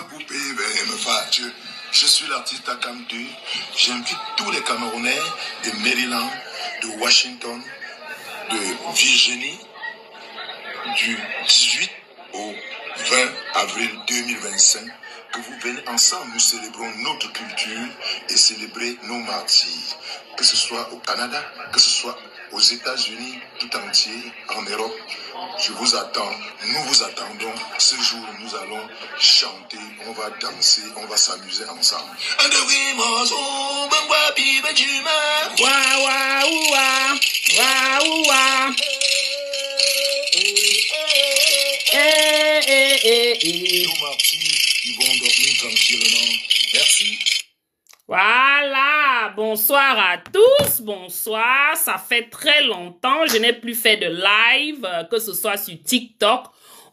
poupée me fâche. Je suis l'artiste Akam 2. J'invite tous les Camerounais de Maryland, de Washington, de Virginie, du 18 au 20 avril 2025, que vous venez ensemble, nous célébrons notre culture et célébrer nos martyrs. Que ce soit au Canada, que ce soit aux États-Unis, tout entier, en Europe. Je vous attends, nous vous attendons. Ce jour, nous allons chanter, on va danser, on va s'amuser ensemble. Nos martyrs, ils vont dormir tranquillement. Merci. Voilà, bonsoir à tous, bonsoir, ça fait très longtemps, je n'ai plus fait de live, que ce soit sur TikTok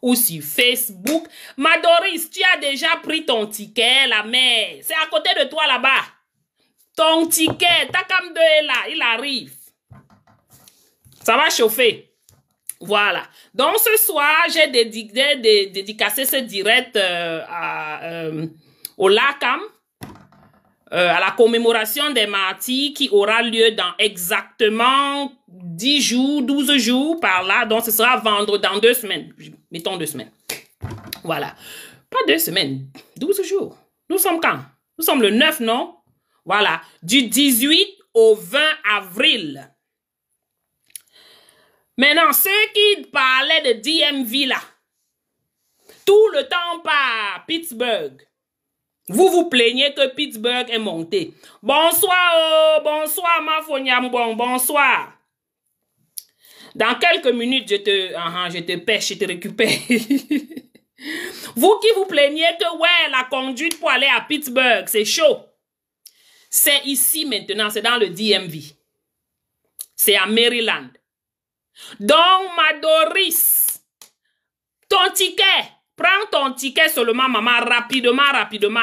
ou sur Facebook. Madoris, tu as déjà pris ton ticket, la mère, c'est à côté de toi là-bas. Ton ticket, Takam 2 est là, il arrive. Ça va chauffer. Voilà, donc ce soir, j'ai dédicacé ce direct au LACAM. À la commémoration des martyrs qui aura lieu dans exactement 10 jours, 12 jours par là. Donc, ce sera vendredi dans 2 semaines. Mettons 2 semaines. Voilà. Pas 2 semaines, 12 jours. Nous sommes quand? Nous sommes le 9, non? Voilà. Du 18 au 20 avril. Maintenant, ceux qui parlaient de DMV là, tout le temps par Pittsburgh. Vous vous plaignez que Pittsburgh est monté. Bonsoir, oh, bonsoir, ma Fonyambon, bonsoir. Dans quelques minutes, je te pêche, je te récupère. Vous qui vous plaignez que, ouais, la conduite pour aller à Pittsburgh, c'est chaud. C'est ici maintenant, c'est dans le DMV. C'est à Maryland. Donc, Madoris, ton ticket. Prends ton ticket seulement, maman, rapidement.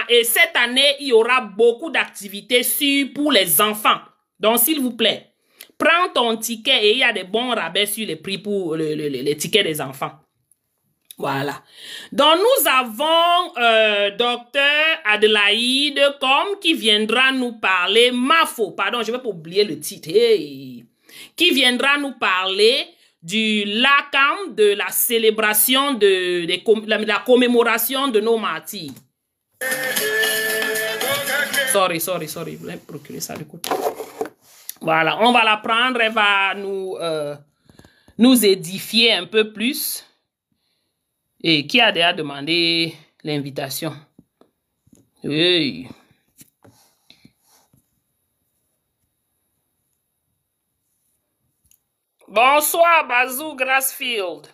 Et cette année, il y aura beaucoup d'activités pour les enfants. Donc, s'il vous plaît, prends ton ticket et il y a des bons rabais sur les prix pour les tickets des enfants. Voilà. Donc, nous avons Docteur Adelaide comme qui viendra nous parler, pardon, je vais pas oublier le titre, hey, qui viendra nous parler du LACAM, de la célébration, de la commémoration de nos martyrs. Sorry, je voulais procurer ça du coup. Voilà, on va la prendre, elle va nous édifier un peu plus. Et qui a déjà demandé l'invitation? Hey. Bonsoir, Bazou Grassfield.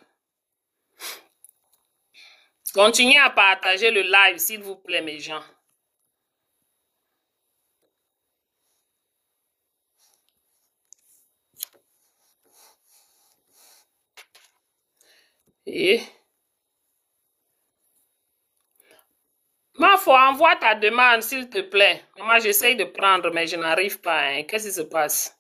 Continuez à partager le live, s'il vous plaît, mes gens. Et... Mafo, envoie ta demande, s'il te plaît. Moi, j'essaye de prendre, mais je n'arrive pas. Hein. Qu'est-ce qui se passe?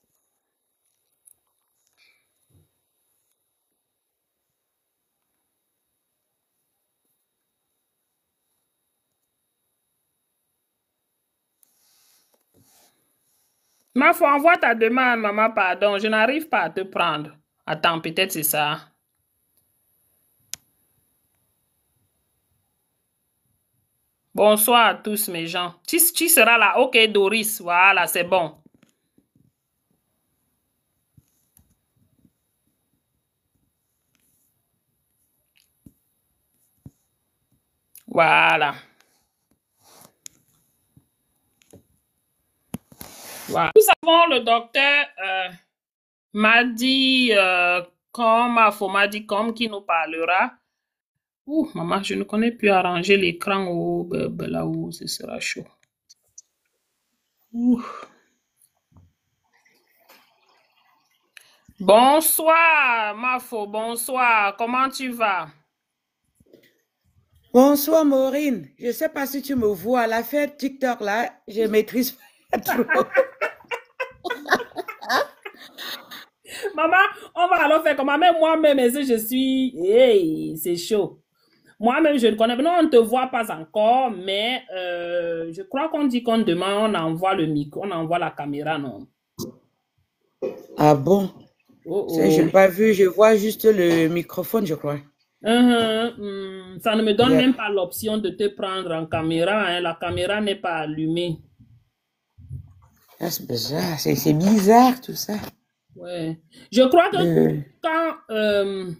Mafo, envoie ta demande, maman, pardon. Je n'arrive pas à te prendre. Attends, peut-être c'est ça. Bonsoir à tous, mes gens. Tu seras là. Ok, Doris. Voilà, c'est bon. Voilà. Voilà. Nous avons le docteur Madi Kom qui nous parlera. Ouh, maman, je ne connais plus arranger l'écran là où ce sera chaud. Ouh. Bonsoir, Mafo, bonsoir. Comment tu vas? Bonsoir, Maureen. Je ne sais pas si tu me vois. La fête TikTok, là, je maîtrise pas trop. Maman, on va alors faire comment? Même moi-même, je suis... Hey, c'est chaud. Moi-même, je ne connais pas. Non, on ne te voit pas encore, mais je crois qu'on dit qu'on demande, on envoie le micro, on envoie la caméra, non? Ah bon? Oh Je oh. n'ai pas vu, je vois juste le microphone, je crois. Ça ne me donne Yeah. même pas l'option de te prendre en caméra, hein. La caméra n'est pas allumée. Ah, c'est bizarre, c'est bizarre tout ça. Ouais. Je crois que Euh,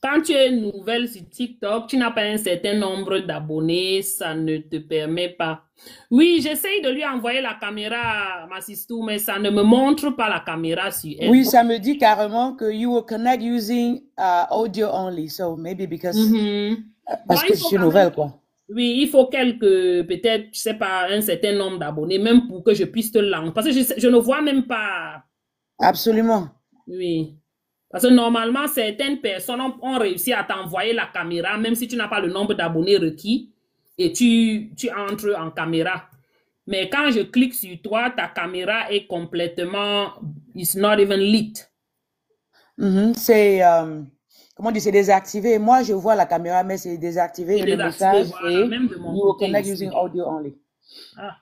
quand tu es nouvelle sur TikTok, tu n'as pas un certain nombre d'abonnés, ça ne te permet pas. Oui, j'essaye de lui envoyer la caméra à ma sister, mais ça ne me montre pas la caméra sur elle. oui, ça me dit carrément que you will connect using audio only, so maybe because Bon, parce que il je faut suis quand même, nouvelle, quoi. oui, il faut peut-être, je sais pas, un certain nombre d'abonnés, même pour que je puisse te lancer. Parce que je ne vois même pas, Absolument. oui. Parce que normalement, certaines personnes ont réussi à t'envoyer la caméra, même si tu n'as pas le nombre d'abonnés requis, et tu entres en caméra. Mais quand je clique sur toi, ta caméra est complètement, it's not even lit. C'est, comment on dit, c'est désactivé. Moi, je vois la caméra, mais c'est désactivé. C'est Et le désactivé, message, voilà, c'est même de mon you will côté connect ici. using audio only. Ah,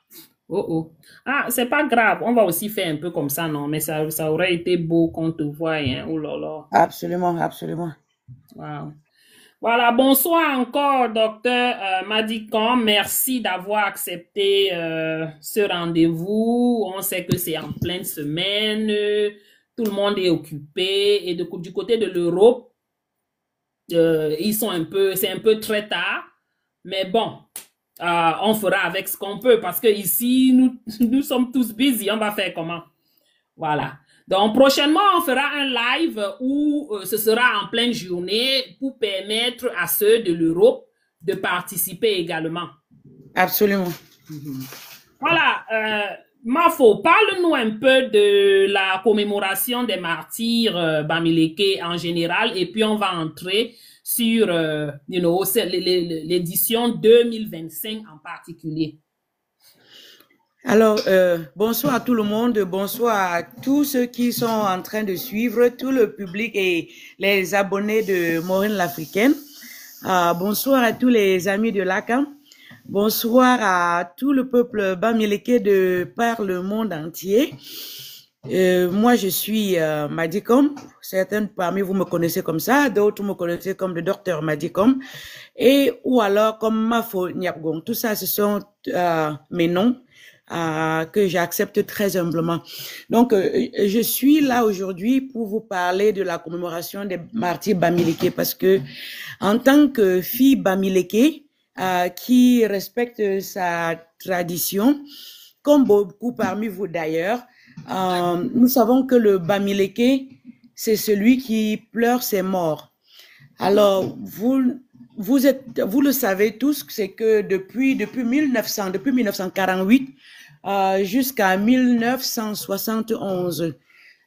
oh oh. Ah, c'est pas grave, on va aussi faire un peu comme ça, non? Mais ça aurait été beau qu'on te voie, hein? Oh là là. Absolument, absolument. Wow. Voilà, bonsoir encore, docteur Madicon. Merci d'avoir accepté ce rendez-vous. On sait que c'est en pleine semaine, tout le monde est occupé. Et du côté de l'Europe, c'est un peu très tard. Mais bon, on fera avec ce qu'on peut parce que ici, nous sommes tous busy. On va faire comment? Voilà. Donc, prochainement, on fera un live où ce sera en pleine journée pour permettre à ceux de l'Europe de participer également. Absolument. Voilà. Mafo, parle-nous un peu de la commémoration des martyrs Bamileke en général et puis on va entrer sur l'édition 2025 en particulier. Alors, bonsoir à tout le monde, bonsoir à tous ceux qui sont en train de suivre, tout le public et les abonnés de Maureen l'Africaine. Bonsoir à tous les amis de l'ACAM. Bonsoir à tout le peuple bamileke de par le monde entier. Moi, je suis Madicom. Certains parmi vous me connaissez comme ça, d'autres me connaissez comme le docteur Madicom, ou alors comme Mafo Nyapgong. Tout ça, ce sont mes noms. Que j'accepte très humblement. Donc, je suis là aujourd'hui pour vous parler de la commémoration des martyrs Bamileke parce que, en tant que fille Bamileke, qui respecte sa tradition, comme beaucoup parmi vous d'ailleurs, nous savons que le Bamileke, c'est celui qui pleure ses morts. Alors, vous le savez tous, c'est que depuis 1948, jusqu'à 1971,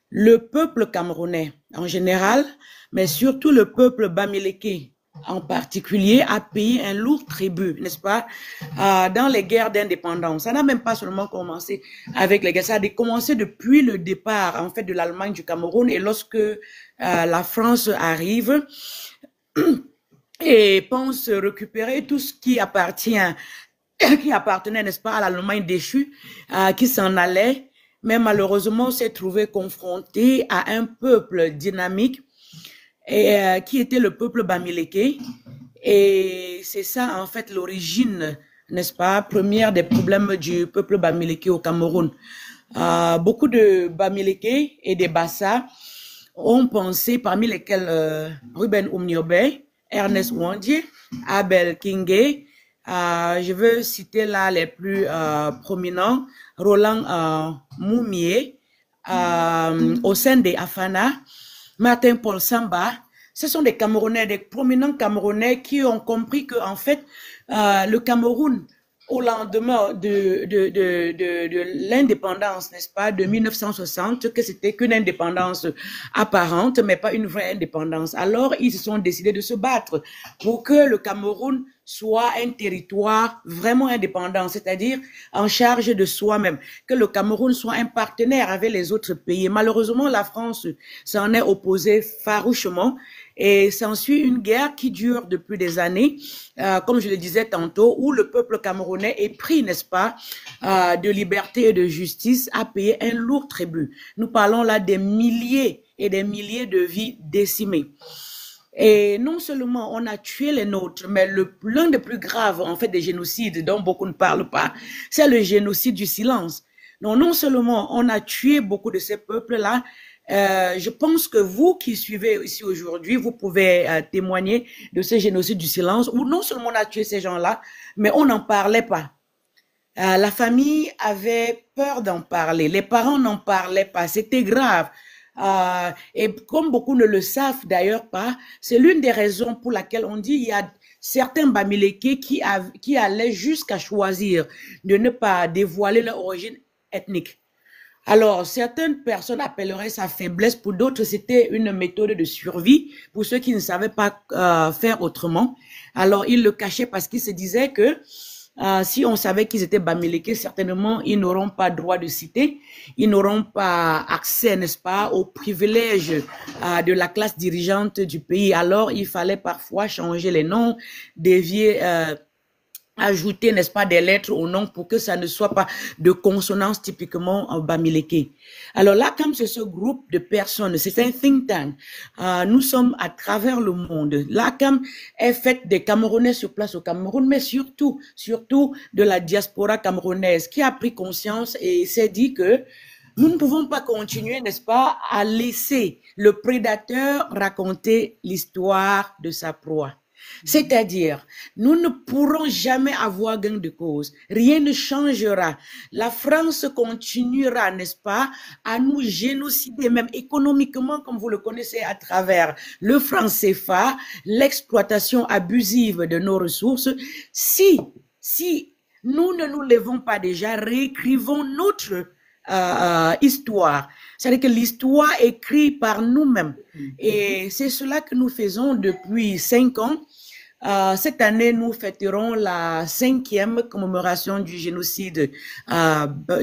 le peuple camerounais en général, mais surtout le peuple bamileke en particulier, a payé un lourd tribut, n'est-ce pas, dans les guerres d'indépendance. Ça n'a même pas seulement commencé avec les guerres, ça a commencé depuis le départ, en fait, de l'Allemagne du Cameroun, et lorsque la France arrive et pense récupérer tout ce qui appartenait, n'est-ce pas, à l'Allemagne déchue, qui s'en allait, mais malheureusement s'est trouvé confronté à un peuple dynamique et qui était le peuple bamileke. Et c'est ça, en fait, l'origine, n'est-ce pas, première des problèmes du peuple bamileke au Cameroun. Beaucoup de Bamileke et des Bassa ont pensé, parmi lesquels Ruben Umniobe, Ernest Ouandié, Abel Kingé, je veux citer là les plus prominents, Roland Moumié, Osende Afana, Martin Paul Samba. Ce sont des Camerounais, des prominents Camerounais qui ont compris que, en fait, le Cameroun, au lendemain de l'indépendance, n'est-ce pas, de 1960, que c'était qu'une indépendance apparente, mais pas une vraie indépendance. Alors, ils se sont décidés de se battre pour que le Cameroun soit un territoire vraiment indépendant, c'est-à-dire en charge de soi-même, que le Cameroun soit un partenaire avec les autres pays. Malheureusement, la France s'en est opposée farouchement Et s'ensuit une guerre qui dure depuis des années, comme je le disais tantôt, où le peuple camerounais est pris, n'est-ce pas, de liberté et de justice, à payer un lourd tribut. Nous parlons là des milliers et des milliers de vies décimées. Et non seulement on a tué les nôtres, mais l'un des plus graves, en fait, des génocides dont beaucoup ne parlent pas, c'est le génocide du silence. Donc, non seulement on a tué beaucoup de ces peuples-là, je pense que vous qui suivez ici aujourd'hui, vous pouvez témoigner de ce génocide du silence, où non seulement on a tué ces gens-là, mais on n'en parlait pas. La famille avait peur d'en parler, les parents n'en parlaient pas, c'était grave. Et comme beaucoup ne le savent d'ailleurs pas, c'est l'une des raisons pour laquelle on dit il y a certains Bamileke qui allaient jusqu'à choisir de ne pas dévoiler leur origine ethnique. Alors, certaines personnes appelleraient ça faiblesse, pour d'autres, c'était une méthode de survie, pour ceux qui ne savaient pas faire autrement. Alors, ils le cachaient parce qu'ils se disaient que si on savait qu'ils étaient Bamileke, certainement, ils n'auront pas droit de citer, ils n'auront pas accès, n'est-ce pas, aux privilèges de la classe dirigeante du pays. Alors, il fallait parfois changer les noms, dévier, ajouter, n'est-ce pas, des lettres au nom pour que ça ne soit pas de consonance typiquement en Bamileke. Alors là, comme c'est ce groupe de personnes, c'est un think tank, nous sommes à travers le monde. L'ACAM est faite des Camerounais sur place au Cameroun, mais surtout de la diaspora camerounaise qui a pris conscience et s'est dit que nous ne pouvons pas continuer, n'est-ce pas, à laisser le prédateur raconter l'histoire de sa proie. C'est-à-dire, nous ne pourrons jamais avoir gain de cause. Rien ne changera. La France continuera, n'est-ce pas, à nous génocider, même économiquement, comme vous le connaissez, à travers le franc CFA, l'exploitation abusive de nos ressources. Si nous ne nous levons pas déjà, réécrivons notre histoire. C'est-à-dire que l'histoire est écrite par nous-mêmes. Et c'est cela que nous faisons depuis 5 ans. Cette année, nous fêterons la 5e commémoration du génocide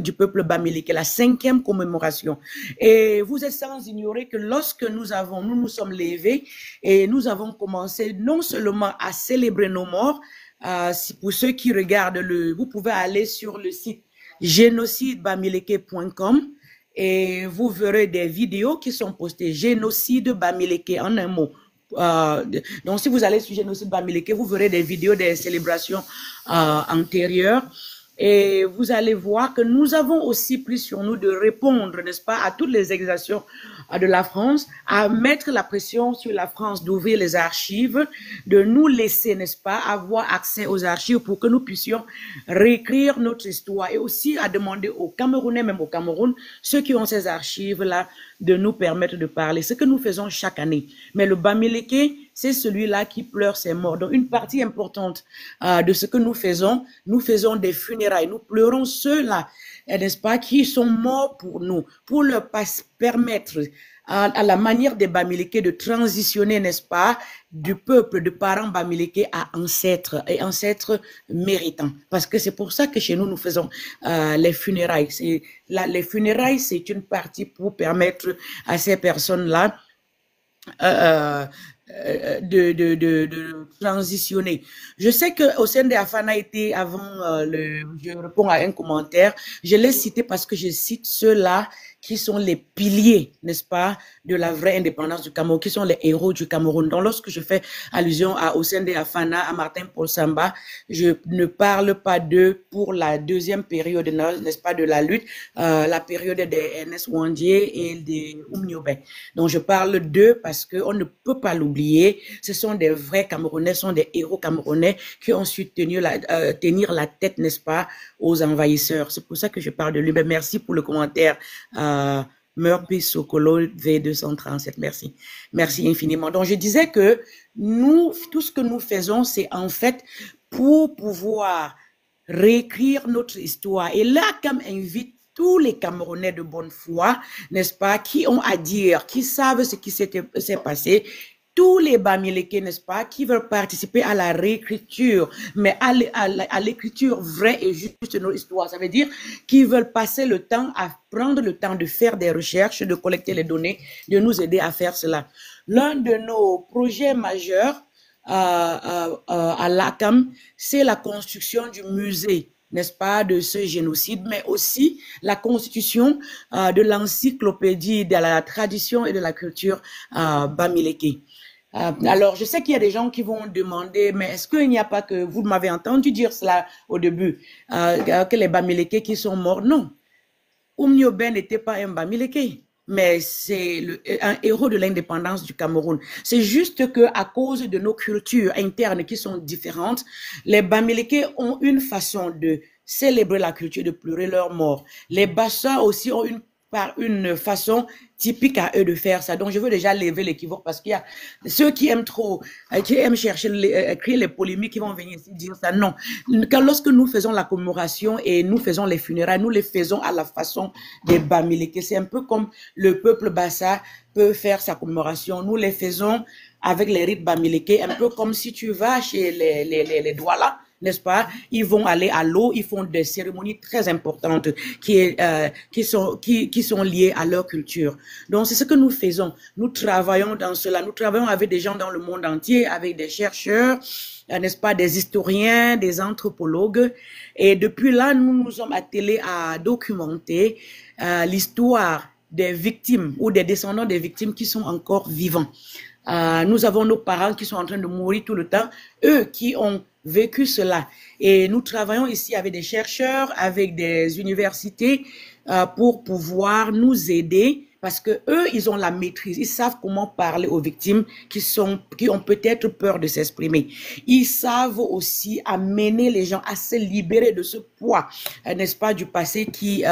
du peuple Bamileke, la 5e commémoration. Et vous êtes sans ignorer que lorsque nous nous sommes levés et nous avons commencé non seulement à célébrer nos morts, pour ceux qui regardent vous pouvez aller sur le site génocidebamileke.com et vous verrez des vidéos qui sont postées. Génocide Bamileke en un mot. Donc si vous allez sur Génocide Bamileke, vous verrez des vidéos des célébrations antérieures et vous allez voir que nous avons aussi pris sur nous de répondre, n'est-ce pas, à toutes les exactions de la France, à mettre la pression sur la France d'ouvrir les archives, de nous laisser, n'est-ce pas, avoir accès aux archives pour que nous puissions réécrire notre histoire et aussi à demander aux Camerounais, même au Cameroun, ceux qui ont ces archives-là, de nous permettre de parler. Ce que nous faisons chaque année. Mais le Bamileke, c'est celui-là qui pleure ses morts. Donc, une partie importante de ce que nous faisons des funérailles. Nous pleurons ceux-là, n'est-ce pas, qui sont morts pour nous, pour leur permettre à la manière des Bamileke de transitionner, n'est-ce pas, du peuple de parents Bamileke à ancêtres et ancêtres méritants. Parce que c'est pour ça que chez nous, nous faisons les funérailles. Les funérailles, c'est une partie pour permettre à ces personnes-là de transitionner. Je sais que au sein de Afana était avant je réponds à un commentaire, je l'ai cité parce que je cite ceux-là qui sont les piliers, n'est-ce pas, de la vraie indépendance du Cameroun, qui sont les héros du Cameroun. Donc, lorsque je fais allusion à Hossein Afana, à Martin Paul Samba, je ne parle pas d'eux pour la deuxième période, n'est-ce pas, de la lutte, la période des Ernest Ouandié et des Oumniobé. Donc, je parle d'eux parce qu'on ne peut pas l'oublier. Ce sont des vrais Camerounais, ce sont des héros camerounais qui ont su tenir la tête, n'est-ce pas, aux envahisseurs. C'est pour ça que je parle de lui. Mais merci pour le commentaire. Murphy Sokolo V237, merci. Merci infiniment. Donc, je disais que nous, tout ce que nous faisons, c'est en fait pour pouvoir réécrire notre histoire. Et là, comme invite tous les Camerounais de bonne foi, n'est-ce pas, qui ont à dire, qui savent ce qui s'est passé, tous les Bamileke, n'est-ce pas, qui veulent participer à la réécriture, mais à l'écriture vraie et juste de nos histoires. Ça veut dire qu'ils veulent passer le temps à prendre le temps de faire des recherches, de collecter les données, de nous aider à faire cela. l'un de nos projets majeurs à l'ACAM, c'est la construction du musée, n'est-ce pas, de ce génocide, mais aussi la constitution de l'encyclopédie de la tradition et de la culture Bamileke. Alors, je sais qu'il y a des gens qui vont demander, mais est-ce qu'il n'y a pas que, vous m'avez entendu dire cela au début, que les Bamileke qui sont morts? Non. Oumnioben n'était pas un Bamileke, mais c'est un héros de l'indépendance du Cameroun. C'est juste que à cause de nos cultures internes qui sont différentes, les Bamileke ont une façon de célébrer la culture, de pleurer leur mort. Les Bassa aussi ont une façon typique à eux de faire ça. Donc, je veux déjà lever l'équivoque parce qu'il y a ceux qui aiment trop, qui aiment chercher, créer les polémiques, qui vont venir ici dire ça. Non. Lorsque nous faisons la commémoration et nous faisons les funérailles, nous les faisons à la façon des Bamileke. C'est un peu comme le peuple Bassa peut faire sa commémoration. Nous les faisons avec les rites Bamileke, un peu comme si tu vas chez les Douala, n'est-ce pas? Ils vont aller à l'eau, ils font des cérémonies très importantes qui sont liées à leur culture. Donc, c'est ce que nous faisons. Nous travaillons dans cela. Nous travaillons avec des gens dans le monde entier, avec des chercheurs, n'est-ce pas, des historiens, des anthropologues. Et depuis là, nous nous sommes attelés à documenter l'histoire des victimes ou des descendants des victimes qui sont encore vivants. Nous avons nos parents qui sont en train de mourir tout le temps, eux qui ont vécu cela. Et nous travaillons ici avec des chercheurs, avec des universités pour pouvoir nous aider parce que eux, ils ont la maîtrise. Ils savent comment parler aux victimes qui ont peut-être peur de s'exprimer. Ils savent aussi amener les gens à se libérer de ce poids, n'est-ce pas, du passé qui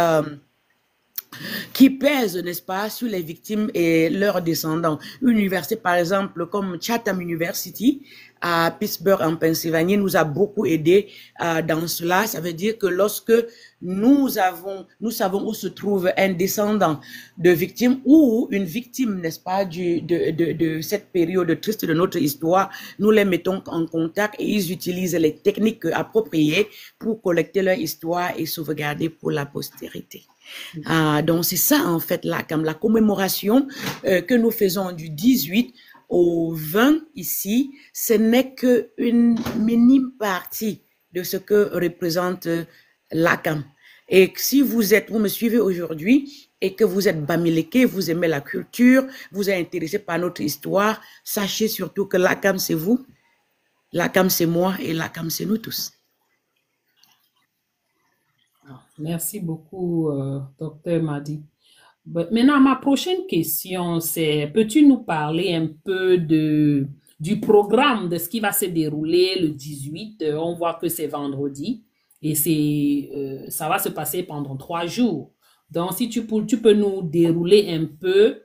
pèse, n'est-ce pas, sur les victimes et leurs descendants. Une université, par exemple, comme Chatham University, à Pittsburgh, en Pennsylvanie, nous a beaucoup aidé dans cela. Ça veut dire que lorsque nous savons où se trouve un descendant de victime ou une victime, n'est-ce pas, de cette période triste de notre histoire, nous les mettons en contact et ils utilisent les techniques appropriées pour collecter leur histoire et sauvegarder pour la postérité. Donc c'est ça en fait la commémoration que nous faisons du 18 au 20 ici, ce n'est qu'une minime partie de ce que représente l'ACAM. Et si vous me suivez aujourd'hui et que vous êtes Bamileke, vous aimez la culture, vous êtes intéressé par notre histoire, sachez surtout que l'ACAM c'est vous, l'ACAM c'est moi et l'ACAM c'est nous tous. Merci beaucoup, Dr. Madi. Maintenant, ma prochaine question, c'est, peux-tu nous parler un peu du programme, de ce qui va se dérouler le 18? On voit que c'est vendredi et ça va se passer pendant 3 jours. Donc, si tu peux nous dérouler un peu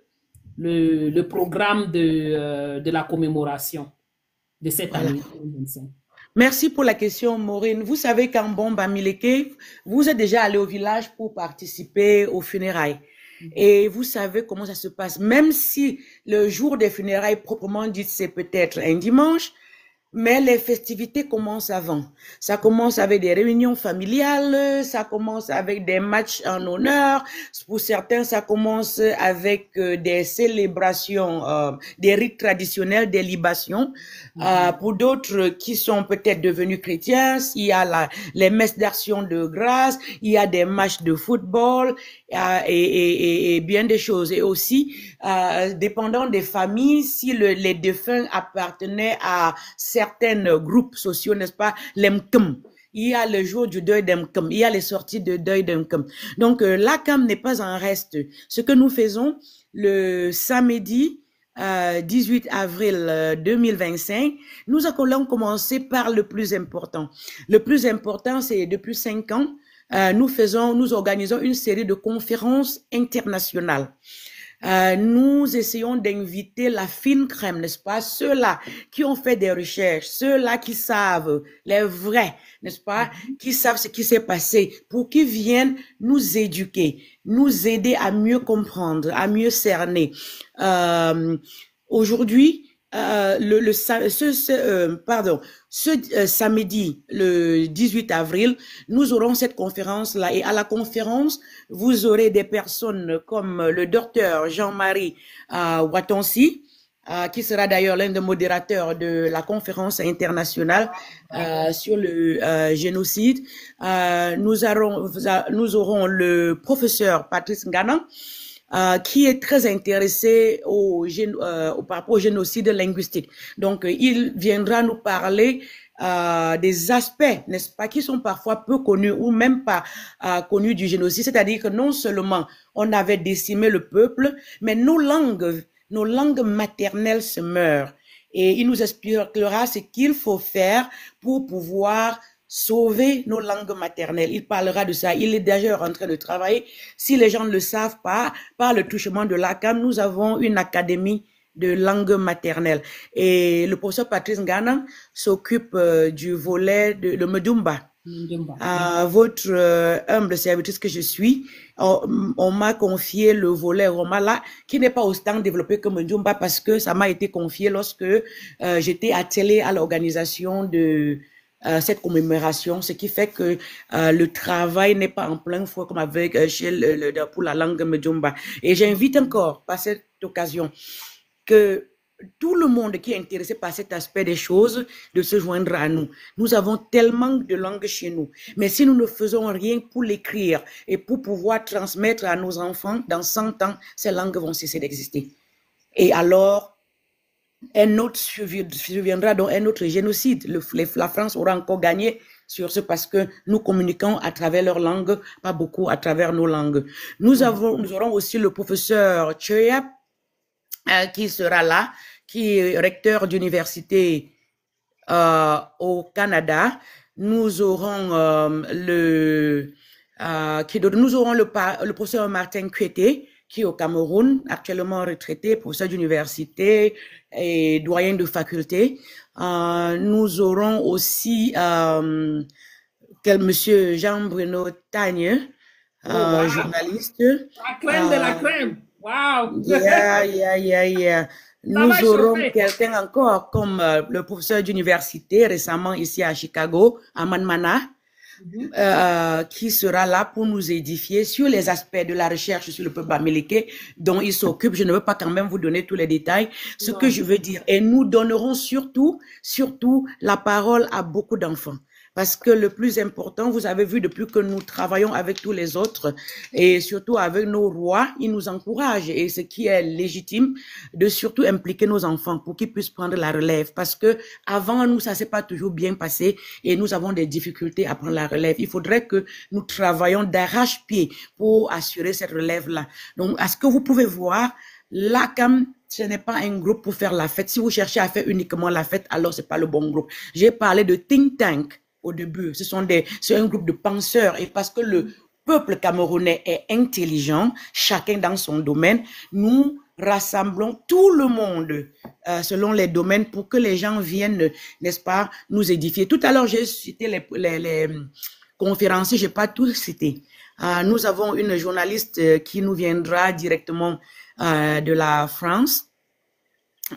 le programme de la commémoration de cette année 2025. Merci pour la question, Maureen. Vous savez qu'en Bamileke, vous êtes déjà allé au village pour participer aux funérailles. Et vous savez comment ça se passe. Même si le jour des funérailles, proprement dit, c'est peut-être un dimanche, mais les festivités commencent avant. Ça commence avec des réunions familiales, ça commence avec des matchs en honneur. Pour certains, ça commence avec des célébrations, des rites traditionnels, des libations. Pour d'autres qui sont peut-être devenus chrétiens, il y a les messes d'action de grâce, il y a des matchs de football et bien des choses. Et aussi, dépendant des familles, si les défunts appartenaient à certains groupes sociaux, n'est-ce pas, l'Emkem. Il y a le jour du deuil d'Emkem, il y a les sorties de deuil d'Emkem. Donc, l'ACAM n'est pas en reste. Ce que nous faisons le samedi 18 avril 2025, nous allons commencer par le plus important. Le plus important, c'est depuis 5 ans, nous organisons une série de conférences internationales. Nous essayons d'inviter la fine crème, n'est-ce pas? Ceux-là qui ont fait des recherches, ceux-là qui savent, les vrais, n'est-ce pas? Qui savent ce qui s'est passé pour qu'ils viennent nous éduquer, nous aider à mieux comprendre, à mieux cerner. Aujourd'hui, ce samedi, le 18 avril, nous aurons cette conférence-là. Et à la conférence, vous aurez des personnes comme le docteur Jean-Marie Watonsi, qui sera d'ailleurs l'un des modérateurs de la conférence internationale sur le génocide. Nous aurons le professeur Patrice Ngana, qui est très intéressé par rapport au génocide linguistique. Donc, il viendra nous parler des aspects, n'est-ce pas, qui sont parfois peu connus ou même pas connus du génocide. C'est-à-dire que non seulement on avait décimé le peuple, mais nos langues maternelles se meurent. Et il nous expliquera ce qu'il faut faire pour pouvoir sauver nos langues maternelles. Il parlera de ça. Il est d'ailleurs en train de travailler. Si les gens ne le savent pas, par le truchement de l'ACAM, nous avons une académie de langue maternelle. Et le professeur Patrice Ngana s'occupe du volet de le Medumba. Votre humble servitrice que je suis, on m'a confié le volet Romala, qui n'est pas autant développé que Medumba, parce que ça m'a été confié lorsque j'étais attelée à l'organisation de cette commémoration, ce qui fait que le travail n'est pas en plein fouet comme avec pour la langue Medumba. Et j'invite encore, par cette occasion, que tout le monde qui est intéressé par cet aspect des choses, de se joindre à nous. Nous avons tellement de langues chez nous. Mais si nous ne faisons rien pour l'écrire et pour pouvoir transmettre à nos enfants, dans 100 ans, ces langues vont cesser d'exister. Et alors, un autre surviendra dans un autre génocide. La France aura encore gagné sur ce parce que nous communiquons à travers leur langue, pas beaucoup à travers nos langues. Nous aurons aussi le professeur Choyap, qui sera là, qui est recteur d'université au Canada. Nous aurons le professeur Martin Kuete, qui est au Cameroun, actuellement retraité, professeur d'université et doyen de faculté. Nous aurons aussi monsieur Jean-Bruno Tagne, journaliste. La crème de la crème. Wow. Yeah. Nous aurons quelqu'un encore comme le professeur d'université récemment ici à Chicago, Aman Mana, qui sera là pour nous édifier sur les aspects de la recherche sur le peuple bamileke dont il s'occupe. Je ne veux pas quand même vous donner tous les détails. Ce que je veux dire, et nous donnerons surtout la parole à beaucoup d'enfants. Parce que le plus important, vous avez vu depuis que nous travaillons avec tous les autres et surtout avec nos rois, ils nous encouragent et ce qui est légitime de surtout impliquer nos enfants pour qu'ils puissent prendre la relève. Parce que avant nous, ça s'est pas toujours bien passé et nous avons des difficultés à prendre la relève. Il faudrait que nous travaillions d'arrache-pied pour assurer cette relève-là. Donc, à ce que vous pouvez voir, l'ACAM, ce n'est pas un groupe pour faire la fête. Si vous cherchez à faire uniquement la fête, alors c'est pas le bon groupe. J'ai parlé de think tank au début. C'est un groupe de penseurs et parce que le peuple camerounais est intelligent, chacun dans son domaine, nous rassemblons tout le monde selon les domaines pour que les gens viennent, n'est-ce pas, nous édifier. Tout à l'heure, j'ai cité les conférenciers, je n'ai pas tous cité. Nous avons une journaliste qui nous viendra directement de la France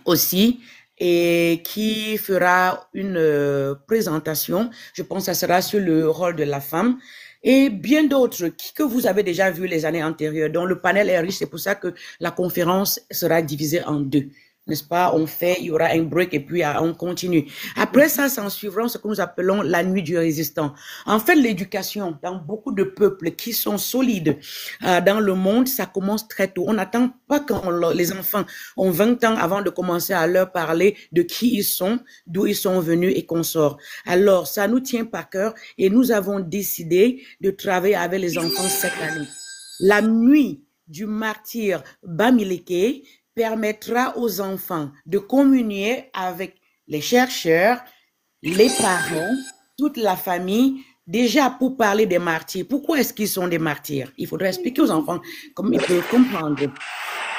aussi, et qui fera une présentation, je pense que ça sera sur le rôle de la femme, et bien d'autres que vous avez déjà vu les années antérieures, dont le panel est riche, c'est pour ça que la conférence sera divisée en deux. N'est-ce pas? Il y aura un break et puis on continue. Après ça, s'en suivra ce que nous appelons la nuit du résistant. En fait, l'éducation dans beaucoup de peuples qui sont solides dans le monde, ça commence très tôt. On n'attend pas quand les enfants ont 20 ans avant de commencer à leur parler de qui ils sont, d'où ils sont venus et qu'on sort. Alors, ça nous tient par cœur et nous avons décidé de travailler avec les enfants cette année. La nuit du martyr Bamileke permettra aux enfants de communier avec les chercheurs, les parents, toute la famille, déjà pour parler des martyrs. Pourquoi est-ce qu'ils sont des martyrs? Il faudrait expliquer aux enfants comme ils peuvent comprendre.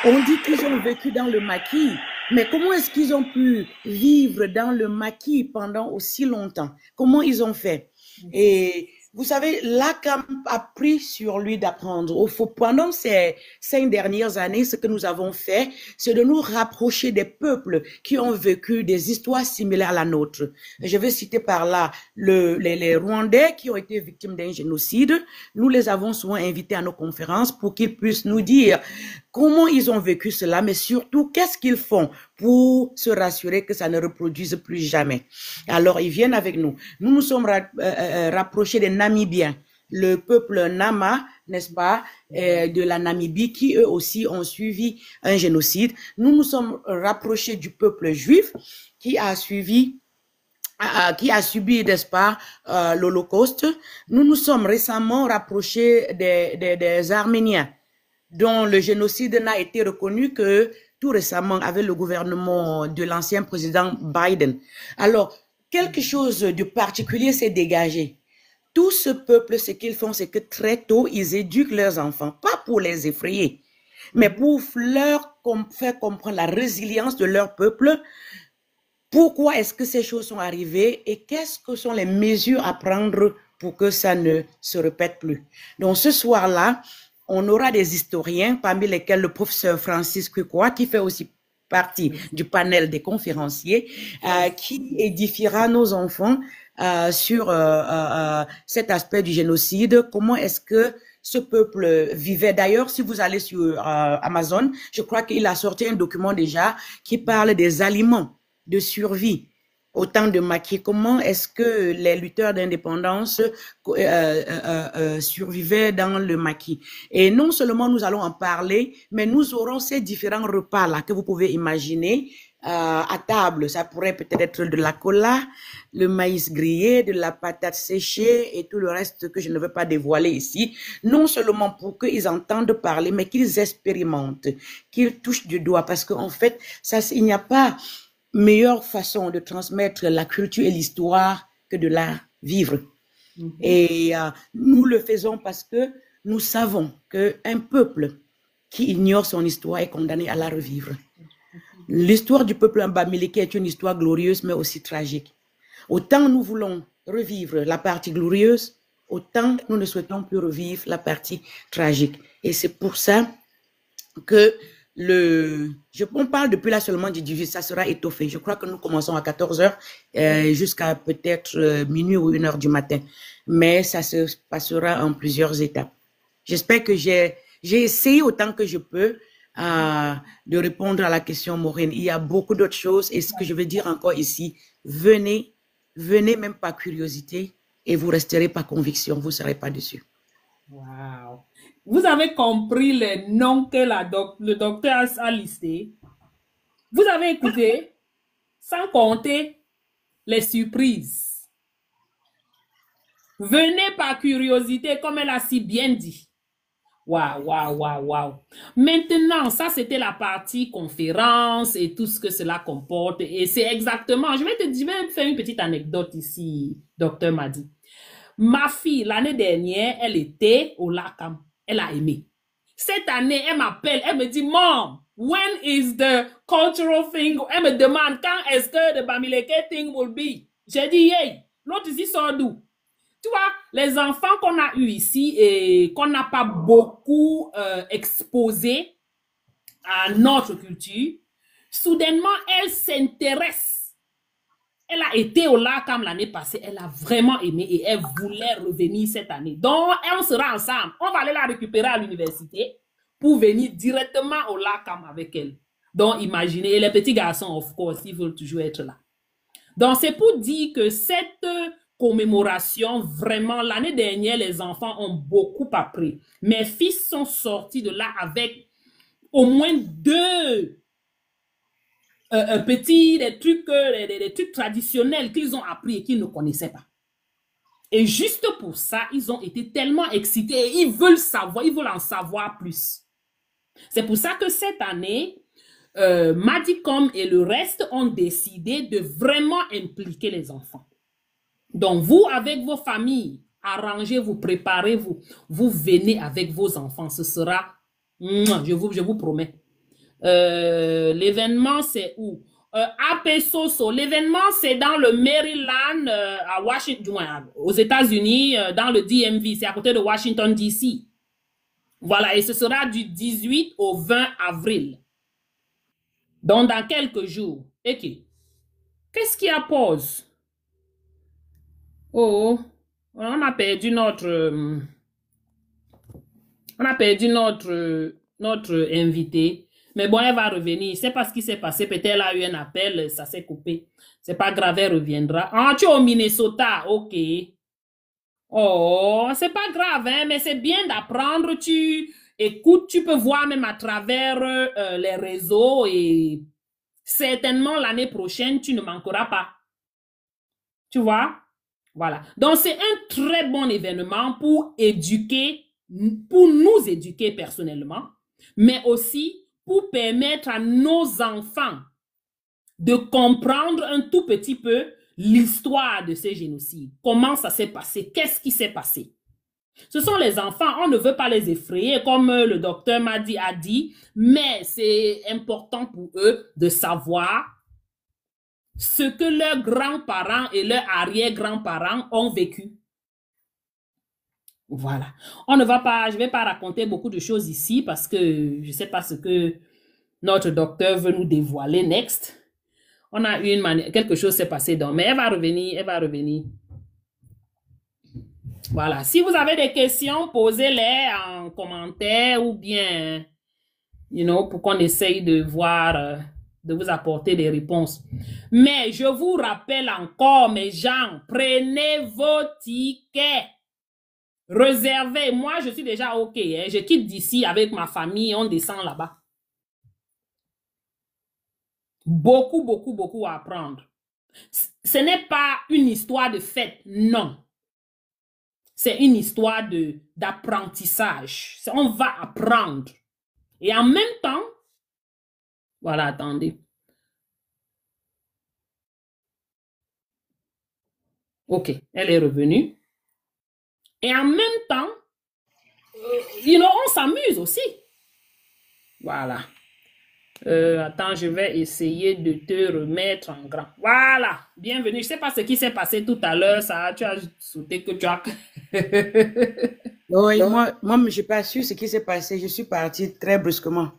On dit qu'ils ont vécu dans le maquis, mais comment est-ce qu'ils ont pu vivre dans le maquis pendant aussi longtemps? Comment ils ont fait? Et vous savez, l'ACAM a pris sur lui d'apprendre. Pendant ces 5 dernières années, ce que nous avons fait, c'est de nous rapprocher des peuples qui ont vécu des histoires similaires à la nôtre. Je vais citer par là les Rwandais qui ont été victimes d'un génocide. Nous les avons souvent invités à nos conférences pour qu'ils puissent nous dire comment ils ont vécu cela, mais surtout qu'est-ce qu'ils font pour se rassurer que ça ne reproduise plus jamais. Alors, ils viennent avec nous. Nous nous sommes rapprochés des Namibiens, le peuple Nama, n'est-ce pas, de la Namibie, qui eux aussi ont suivi un génocide. Nous nous sommes rapprochés du peuple juif, qui a subi, n'est-ce pas, l'Holocauste. Nous nous sommes récemment rapprochés des Arméniens, dont le génocide n'a été reconnu que tout récemment avec le gouvernement de l'ancien président Biden. Alors, quelque chose de particulier s'est dégagé. Tout ce peuple, ce qu'ils font, c'est que très tôt, ils éduquent leurs enfants, pas pour les effrayer, mais pour leur faire comprendre la résilience de leur peuple. Pourquoi est-ce que ces choses sont arrivées et qu'est-ce que sont les mesures à prendre pour que ça ne se répète plus. Donc, ce soir-là, on aura des historiens, parmi lesquels le professeur Francis Kukwa, qui fait aussi partie du panel des conférenciers, qui édifiera nos enfants sur cet aspect du génocide. Comment est-ce que ce peuple vivait? D'ailleurs, si vous allez sur Amazon, je crois qu'il a sorti un document déjà qui parle des aliments de survie au temps de Macky. Comment est-ce que les lutteurs d'indépendance survivaient dans le Macky? Et non seulement nous allons en parler, mais nous aurons ces différents repas-là que vous pouvez imaginer à table. Ça pourrait peut-être être de la cola, le maïs grillé, de la patate séchée et tout le reste que je ne veux pas dévoiler ici. Non seulement pour qu'ils entendent parler, mais qu'ils expérimentent, qu'ils touchent du doigt. Parce qu'en fait, ça, il n'y a pas meilleure façon de transmettre la culture et l'histoire que de la vivre. Et nous le faisons parce que nous savons qu'un peuple qui ignore son histoire est condamné à la revivre. L'histoire du peuple Mbamileke est une histoire glorieuse mais aussi tragique. Autant nous voulons revivre la partie glorieuse, autant nous ne souhaitons plus revivre la tragique. Et c'est pour ça que on parle depuis là seulement du 18, ça sera étoffé. Je crois que nous commençons à 14 h jusqu'à peut-être minuit ou 1 h du matin. Mais ça se passera en plusieurs étapes. J'espère que j'ai essayé autant que je peux de répondre à la question, Maureen. Il y a beaucoup d'autres choses. Et ce que je veux dire encore ici, venez même par curiosité et vous resterez par conviction. Vous ne serez pas dessus. Wow. Vous avez compris les noms que le docteur a listés. Vous avez écouté, sans compter les surprises. Venez par curiosité, comme elle a si bien dit. Waouh, waouh, waouh, waouh. Maintenant, ça, c'était la partie conférence et tout ce que cela comporte. Et c'est exactement, je vais faire une petite anecdote ici, docteur m'a dit. Ma fille, l'année dernière, elle était au Lakam. Elle a aimé. Cette année, elle m'appelle, elle me dit, Mom, when is the cultural thing? Elle me demande, quand est-ce que the Bamileke thing will be? J'ai dit, hey, l'autre ici sort d'où? Tu vois, les enfants qu'on a eu ici et qu'on n'a pas beaucoup exposés à notre culture, soudainement, elle s'intéresse. Elle a été au Lakam l'année passée, elle a vraiment aimé et elle voulait revenir cette année. Donc, on sera ensemble. On va aller la récupérer à l'université pour venir directement au Lakam avec elle. Donc, imaginez, et les petits garçons, of course, ils veulent toujours être là. Donc, c'est pour dire que cette commémoration, vraiment, l'année dernière, les enfants ont beaucoup appris. Mes fils sont sortis de là avec au moins deux des trucs traditionnels qu'ils ont appris et qu'ils ne connaissaient pas. Et juste pour ça, ils ont été tellement excités et ils veulent en savoir plus. C'est pour ça que cette année, Madicom et le reste ont décidé de vraiment impliquer les enfants. Donc, vous, avec vos familles, arrangez-vous, préparez-vous. Vous venez avec vos enfants. Ce sera, je vous promets. L'événement, c'est où? À Pesoso. L'événement, c'est dans le Maryland, à Washington, aux États-Unis, dans le DMV. C'est à côté de Washington, D.C. Voilà, et ce sera du 18 au 20 avril. Donc, dans quelques jours. Ok. Qu'est-ce qui a pause? Oh, on a perdu notre invité. Mais bon, elle va revenir. Je sais pas ce qui s'est passé. Peut-être elle a eu un appel, ça s'est coupé. C'est pas grave, elle reviendra. Ah, tu es au Minnesota, ok. Oh, c'est pas grave, hein, mais c'est bien d'apprendre. Tu écoutes, tu peux voir même à travers les réseaux et certainement l'année prochaine, tu ne manqueras pas. Tu vois? Voilà. Donc, c'est un très bon événement pour éduquer, pour nous éduquer personnellement, mais aussi pour permettre à nos enfants de comprendre un tout petit peu l'histoire de ces génocides. Comment ça s'est passé? Qu'est-ce qui s'est passé? Ce sont les enfants, on ne veut pas les effrayer, comme le docteur Madi a dit, mais c'est important pour eux de savoir ce que leurs grands-parents et leurs arrière-grands-parents ont vécu. Voilà. On ne va pas, je ne vais pas raconter beaucoup de choses ici parce que je ne sais pas ce que notre docteur veut nous dévoiler next. On a eu quelque chose s'est passé donc, mais elle va revenir, elle va revenir. Voilà. Si vous avez des questions, posez-les en commentaire ou bien, pour qu'on essaye de voir, de vous apporter des réponses. Mais je vous rappelle encore, mes gens, prenez vos tickets. Réservez. Moi, je suis déjà OK. Hein. Je quitte d'ici avec ma famille, on descend là-bas. Beaucoup, beaucoup, beaucoup à apprendre. Ce n'est pas une histoire de fête, non. C'est une histoire d'apprentissage. On va apprendre. Et en même temps, voilà, attendez. OK, elle est revenue. Et en même temps, on s'amuse aussi. Voilà. Attends, je vais essayer de te remettre en grand. Voilà, bienvenue. Je ne sais pas ce qui s'est passé tout à l'heure. Ça, tu as sauté que tu as... Oui, moi, je n'ai pas su ce qui s'est passé. Je suis partie très brusquement.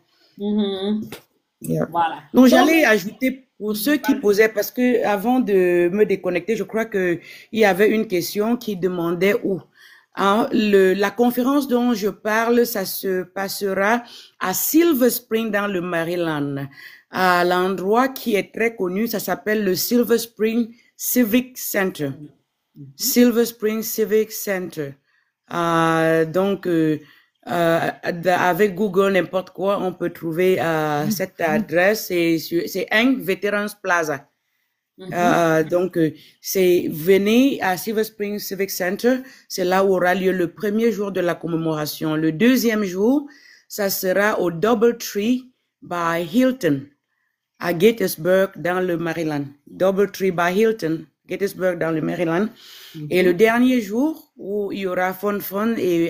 Yeah. Voilà. Donc, j'allais ajouter pour ceux qui posaient, parce que avant de me déconnecter, je crois qu'il y avait une question qui demandait où. Hein, la conférence dont je parle, ça se passera à Silver Spring dans le Maryland, à l'endroit qui est très connu, ça s'appelle le Silver Spring Civic Center. Silver Spring Civic Center. Donc, avec Google, n'importe quoi, on peut trouver cette adresse. C'est Hank Veterans Plaza. Donc, venez à Silver Spring Civic Center. C'est là où aura lieu le premier jour de la commémoration. Le deuxième jour, ça sera au Doubletree by Hilton à Gettysburg dans le Maryland. Doubletree by Hilton, Gettysburg dans le Maryland. Et le dernier jour où il y aura fun et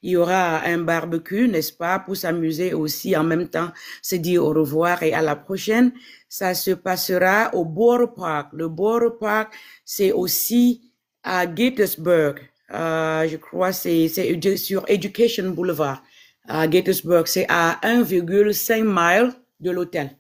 il y aura un barbecue, n'est-ce pas, pour s'amuser aussi en même temps, se dire au revoir et à la prochaine. Ça se passera au Borough Park. Le Borough Park, c'est aussi à Gettysburg. Je crois c'est sur Education Boulevard à Gettysburg. C'est à 1,5 miles de l'hôtel.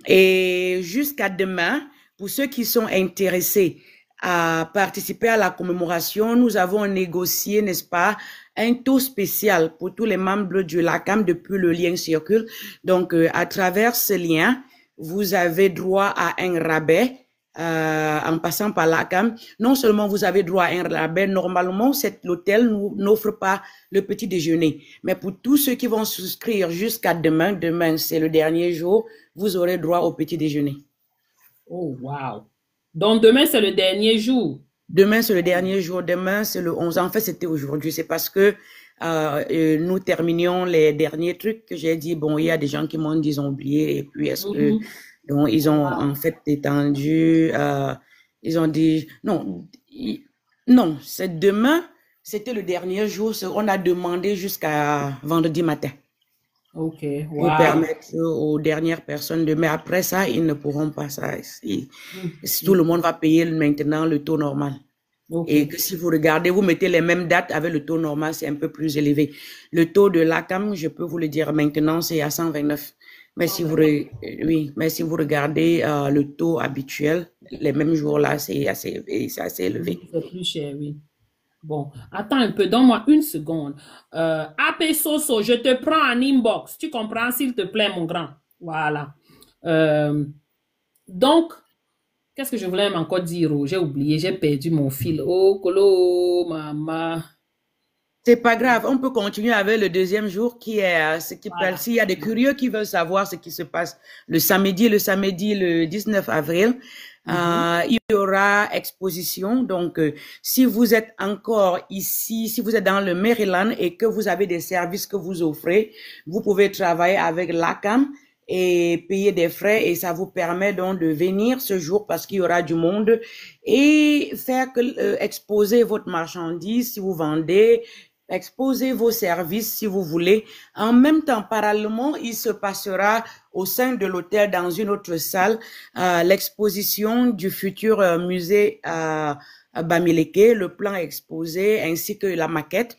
Et jusqu'à demain, pour ceux qui sont intéressés à participer à la commémoration, nous avons négocié, n'est-ce pas, un taux spécial pour tous les membres de l'ACAM depuis le lien circule. Donc, à travers ce lien, vous avez droit à un rabais en passant par l'ACAM. Non seulement vous avez droit à un rabais, normalement, l'hôtel n'offre pas le petit déjeuner. Mais pour tous ceux qui vont souscrire jusqu'à demain, c'est le dernier jour, vous aurez droit au petit déjeuner. Oh, wow. Donc, demain, c'est le dernier jour. Demain, c'est le dernier jour. Demain, c'est le 11. En fait, c'était aujourd'hui. C'est parce que nous terminions les derniers trucs que j'ai dit. Bon, il y a des gens qui m'ont dit ils ont oublié. Et puis, est-ce que... Donc, ils ont en fait étendu... ils ont dit... Non, c'est demain. C'était le dernier jour. On a demandé jusqu'à vendredi matin. OK. Wow. Pour permettre aux dernières personnes de... Mais après ça, ils ne pourront pas ça. Tout le monde va payer maintenant le taux normal. Okay. Et que si vous regardez, vous mettez les mêmes dates avec le taux normal, c'est un peu plus élevé. Le taux de l'ACAM, je peux vous le dire maintenant, c'est à 129. Mais si vous, mais si vous regardez le taux habituel, les mêmes jours-là, c'est assez élevé. C'est plus cher, oui. Bon, attends un peu, donne-moi une seconde. AP Soso, je te prends en inbox. Tu comprends, s'il te plaît, mon grand. Voilà. Donc, qu'est-ce que je voulais encore dire? Oh, j'ai oublié, j'ai perdu mon fil. Oh, Kolo, maman. C'est pas grave, on peut continuer avec le deuxième jour qui est ce qui Voilà. s'il y a des curieux qui veulent savoir ce qui se passe le samedi le 19 avril. Il y aura exposition. Donc, si vous êtes encore ici, si vous êtes dans le Maryland et que vous avez des services que vous offrez, vous pouvez travailler avec l'ACAM et payer des frais et ça vous permet donc de venir ce jour parce qu'il y aura du monde et faire que exposer votre marchandise si vous vendez, exposer vos services si vous voulez. En même temps, parallèlement, il se passera au sein de l'hôtel dans une autre salle l'exposition du futur musée Bamileke, le plan exposé ainsi que la maquette.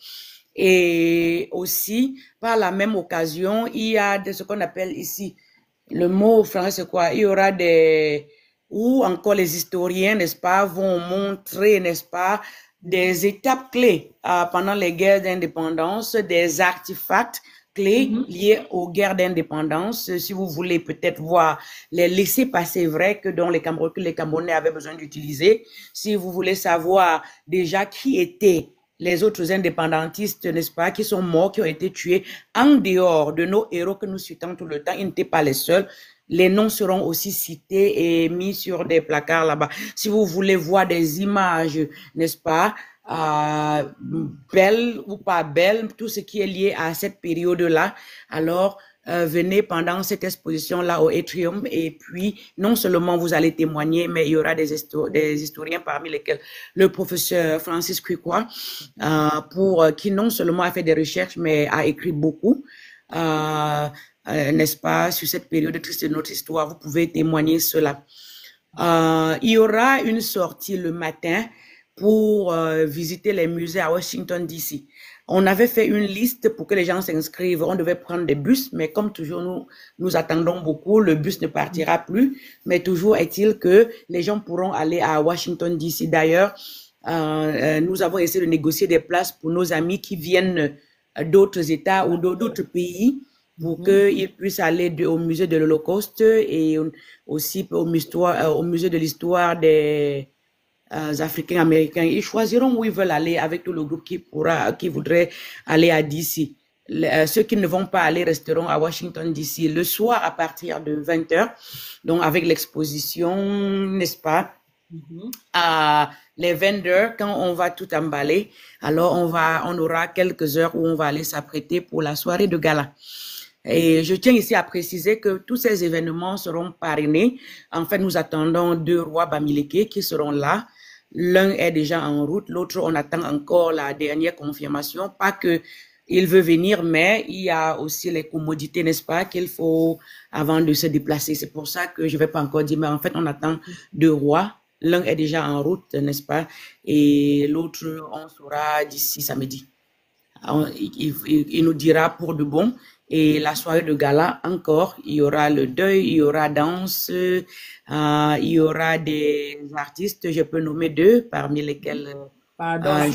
Et aussi, par la même occasion, il y a ce qu'on appelle ici, le mot français c'est quoi? Il y aura des, où encore les historiens, n'est-ce pas, vont montrer, n'est-ce pas, des étapes clés pendant les guerres d'indépendance, des artefacts clés liés aux guerres d'indépendance. Si vous voulez peut-être voir les laissez-passer vrais que les Camerounais avaient besoin d'utiliser. Si vous voulez savoir déjà qui étaient les autres indépendantistes, n'est-ce pas, qui sont morts, qui ont été tués en dehors de nos héros que nous citons tout le temps. Ils n'étaient pas les seuls. Les noms seront aussi cités et mis sur des placards là-bas. Si vous voulez voir des images, n'est-ce pas, belles ou pas belles, tout ce qui est lié à cette période-là, alors venez pendant cette exposition-là au Atrium et puis non seulement vous allez témoigner, mais il y aura des historiens parmi lesquels le professeur Francis Kwikwa, qui non seulement a fait des recherches, mais a écrit beaucoup, n'est-ce pas, sur cette période triste de notre histoire. Vous pouvez témoigner cela. Il y aura une sortie le matin pour visiter les musées à Washington, D.C. On avait fait une liste pour que les gens s'inscrivent. On devait prendre des bus, mais comme toujours, nous attendons beaucoup. Le bus ne partira plus. Mais toujours est-il que les gens pourront aller à Washington, D.C. D'ailleurs, nous avons essayé de négocier des places pour nos amis qui viennent d'autres États ou d'autres pays pour qu'ils puissent aller au musée de l'Holocauste et aussi au musée de l'histoire des Africains américains. Ils choisiront où ils veulent aller avec tout le groupe qui voudrait aller à DC. Ceux qui ne vont pas aller resteront à Washington DC le soir à partir de 20h. Donc avec l'exposition, n'est-ce pas? Les vendeurs, quand on va tout emballer, alors on aura quelques heures où on va aller s'apprêter pour la soirée de gala. Et je tiens ici à préciser que tous ces événements seront parrainés. En fait, nous attendons 2 rois Bamileke qui seront là. L'un est déjà en route, l'autre, on attend encore la dernière confirmation. Pas que il veut venir, mais il y a aussi les commodités, n'est-ce pas, qu'il faut avant de se déplacer. C'est pour ça que je vais pas encore dire, mais en fait, on attend 2 rois. L'un est déjà en route, n'est-ce pas, et l'autre, on saura d'ici samedi. Il nous dira pour de bon. Et la soirée de gala, encore, il y aura le deuil, il y aura danse, il y aura des artistes, je peux nommer 2, parmi lesquels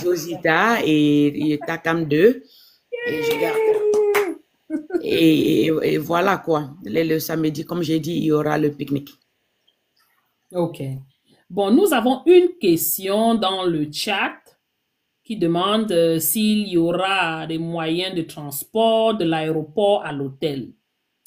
Josita et Takam 2. Et je garde. Et voilà quoi. Le samedi, comme j'ai dit, il y aura le pique-nique. Ok. Bon, nous avons une question dans le chat qui demande s'il y aura des moyens de transport de l'aéroport à l'hôtel.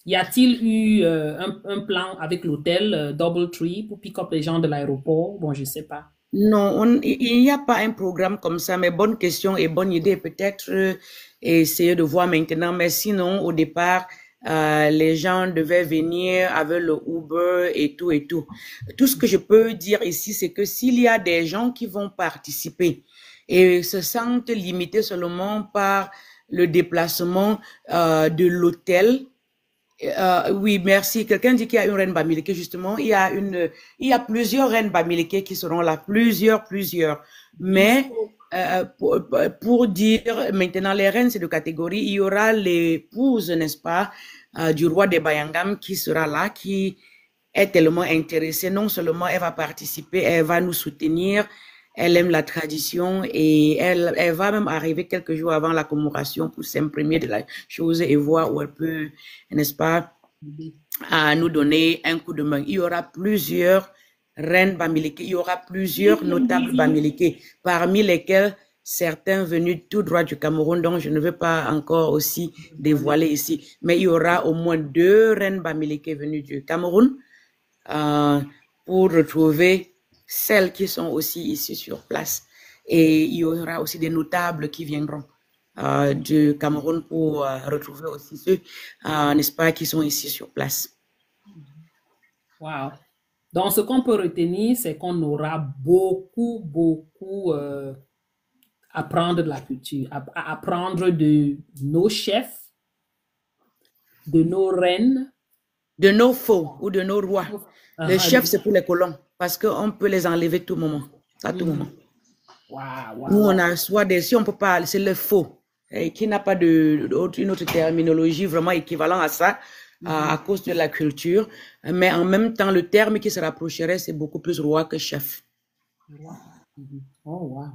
Y a-t-il eu un plan avec l'hôtel Doubletree pour pick up les gens de l'aéroport? Bon, je sais pas. Non, il n'y a pas un programme comme ça, mais bonne question et bonne idée. Peut-être essayer de voir maintenant. Mais sinon, au départ, les gens devaient venir avec le Uber et tout et tout. Tout ce que je peux dire ici, c'est que s'il y a des gens qui vont participer et se sentent limités seulement par le déplacement de l'hôtel. Oui, merci. Quelqu'un dit qu'il y a une reine Bamileke, justement. Il y a plusieurs reines Bamileke qui seront là. Plusieurs. Mais pour dire, maintenant, les reines, c'est de catégorie. Il y aura l'épouse, n'est-ce pas, du roi des Bayangam qui sera là, qui est tellement intéressée. Non seulement elle va participer, elle va nous soutenir. Elle aime la tradition et elle va même arriver quelques jours avant la commémoration pour s'imprégner de la chose et voir où elle peut, n'est-ce pas, à nous donner un coup de main. Il y aura plusieurs reines Bamileke, il y aura plusieurs notables Bamileke, parmi lesquels certains venus tout droit du Cameroun, dont je ne veux pas encore aussi dévoiler ici, mais il y aura au moins 2 reines Bamileke venues du Cameroun pour retrouver celles qui sont aussi ici sur place. Et il y aura aussi des notables qui viendront du Cameroun pour retrouver aussi ceux, n'est-ce pas, qui sont ici sur place. Wow. Donc, ce qu'on peut retenir, c'est qu'on aura beaucoup à apprendre de la culture, à apprendre de nos chefs, de nos reines. De nos faux ou de nos rois. Les chefs, c'est pour les colons, parce qu'on peut les enlever tout moment, à tout moment. Wow, Nous, on a soit des, si on peut pas, c'est le faux, et qui n'a pas une autre terminologie vraiment équivalent à ça, à cause de la culture. Mais en même temps, le terme qui se rapprocherait, c'est beaucoup plus roi que chef. Oh, wow.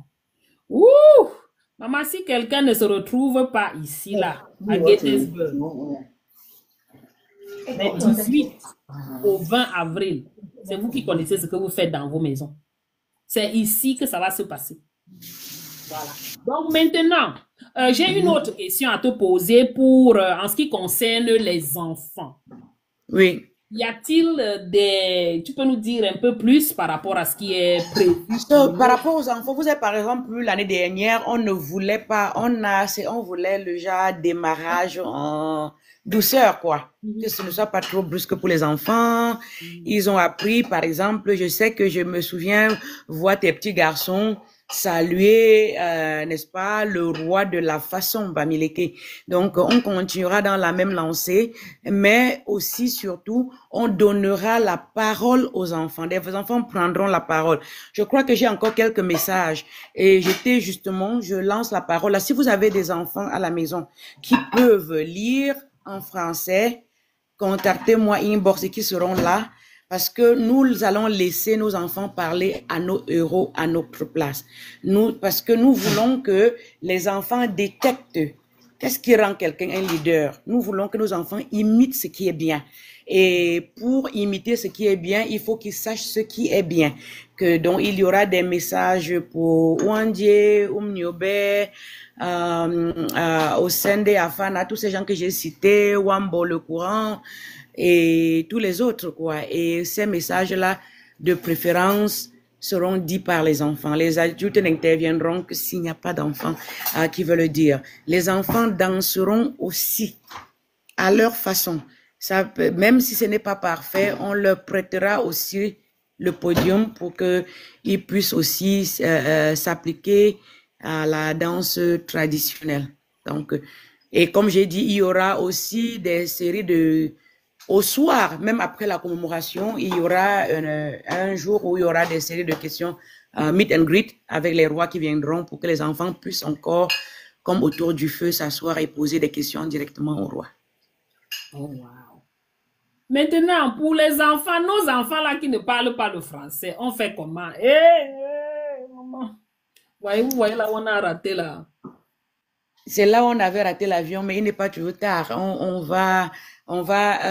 Ouh! Maman, si quelqu'un ne se retrouve pas ici, là, à Gettysburg, mais 18 au 20 avril, c'est vous qui connaissez ce que vous faites dans vos maisons. C'est ici que ça va se passer. Voilà. Donc maintenant, j'ai une autre question à te poser pour, en ce qui concerne les enfants. Oui. Y a-t-il des... Tu peux nous dire un peu plus par rapport à ce qui est prévu? Par rapport aux enfants, vous avez par exemple, l'année dernière, on ne voulait pas, on voulait le genre démarrage en douceur, quoi. Que ce ne soit pas trop brusque pour les enfants. Ils ont appris, par exemple, je sais que je me souviens voir tes petits garçons saluer, n'est-ce pas, le roi de la façon Bamileke. Donc, on continuera dans la même lancée, mais aussi, surtout, on donnera la parole aux enfants. Les enfants prendront la parole. Je crois que j'ai encore quelques messages et je lance la parole. Là, si vous avez des enfants à la maison qui peuvent lire en français, contactez-moi inbox et qui seront là. Parce que nous allons laisser nos enfants parler à nos héros à notre place. Parce que nous voulons que les enfants détectent qu'est-ce qui rend quelqu'un un leader. Nous voulons que nos enfants imitent ce qui est bien. Et pour imiter ce qui est bien, il faut qu'ils sachent ce qui est bien. Donc, il y aura des messages pour Ouandie, Oumniobe, Osende, Afana, tous ces gens que j'ai cités, Wambo, le courant, et tous les autres, quoi. Et ces messages-là, de préférence, seront dits par les enfants. Les adultes n'interviendront que s'il n'y a pas d'enfants qui veulent le dire. Les enfants danseront aussi à leur façon. Même si ce n'est pas parfait, on leur prêtera aussi le podium pour qu'ils puissent aussi s'appliquer à la danse traditionnelle. Donc, et comme j'ai dit, il y aura aussi des séries au soir, même après la commémoration, il y aura un jour où il y aura des séries de questions meet and greet avec les rois qui viendront pour que les enfants puissent encore, comme autour du feu, s'asseoir et poser des questions directement au roi. Oh, wow. Maintenant, pour les enfants, nos enfants là qui ne parlent pas le français, on fait comment? Maman. Vous voyez là où on a raté là. C'est là où on avait raté l'avion, mais il n'est pas toujours tard. On va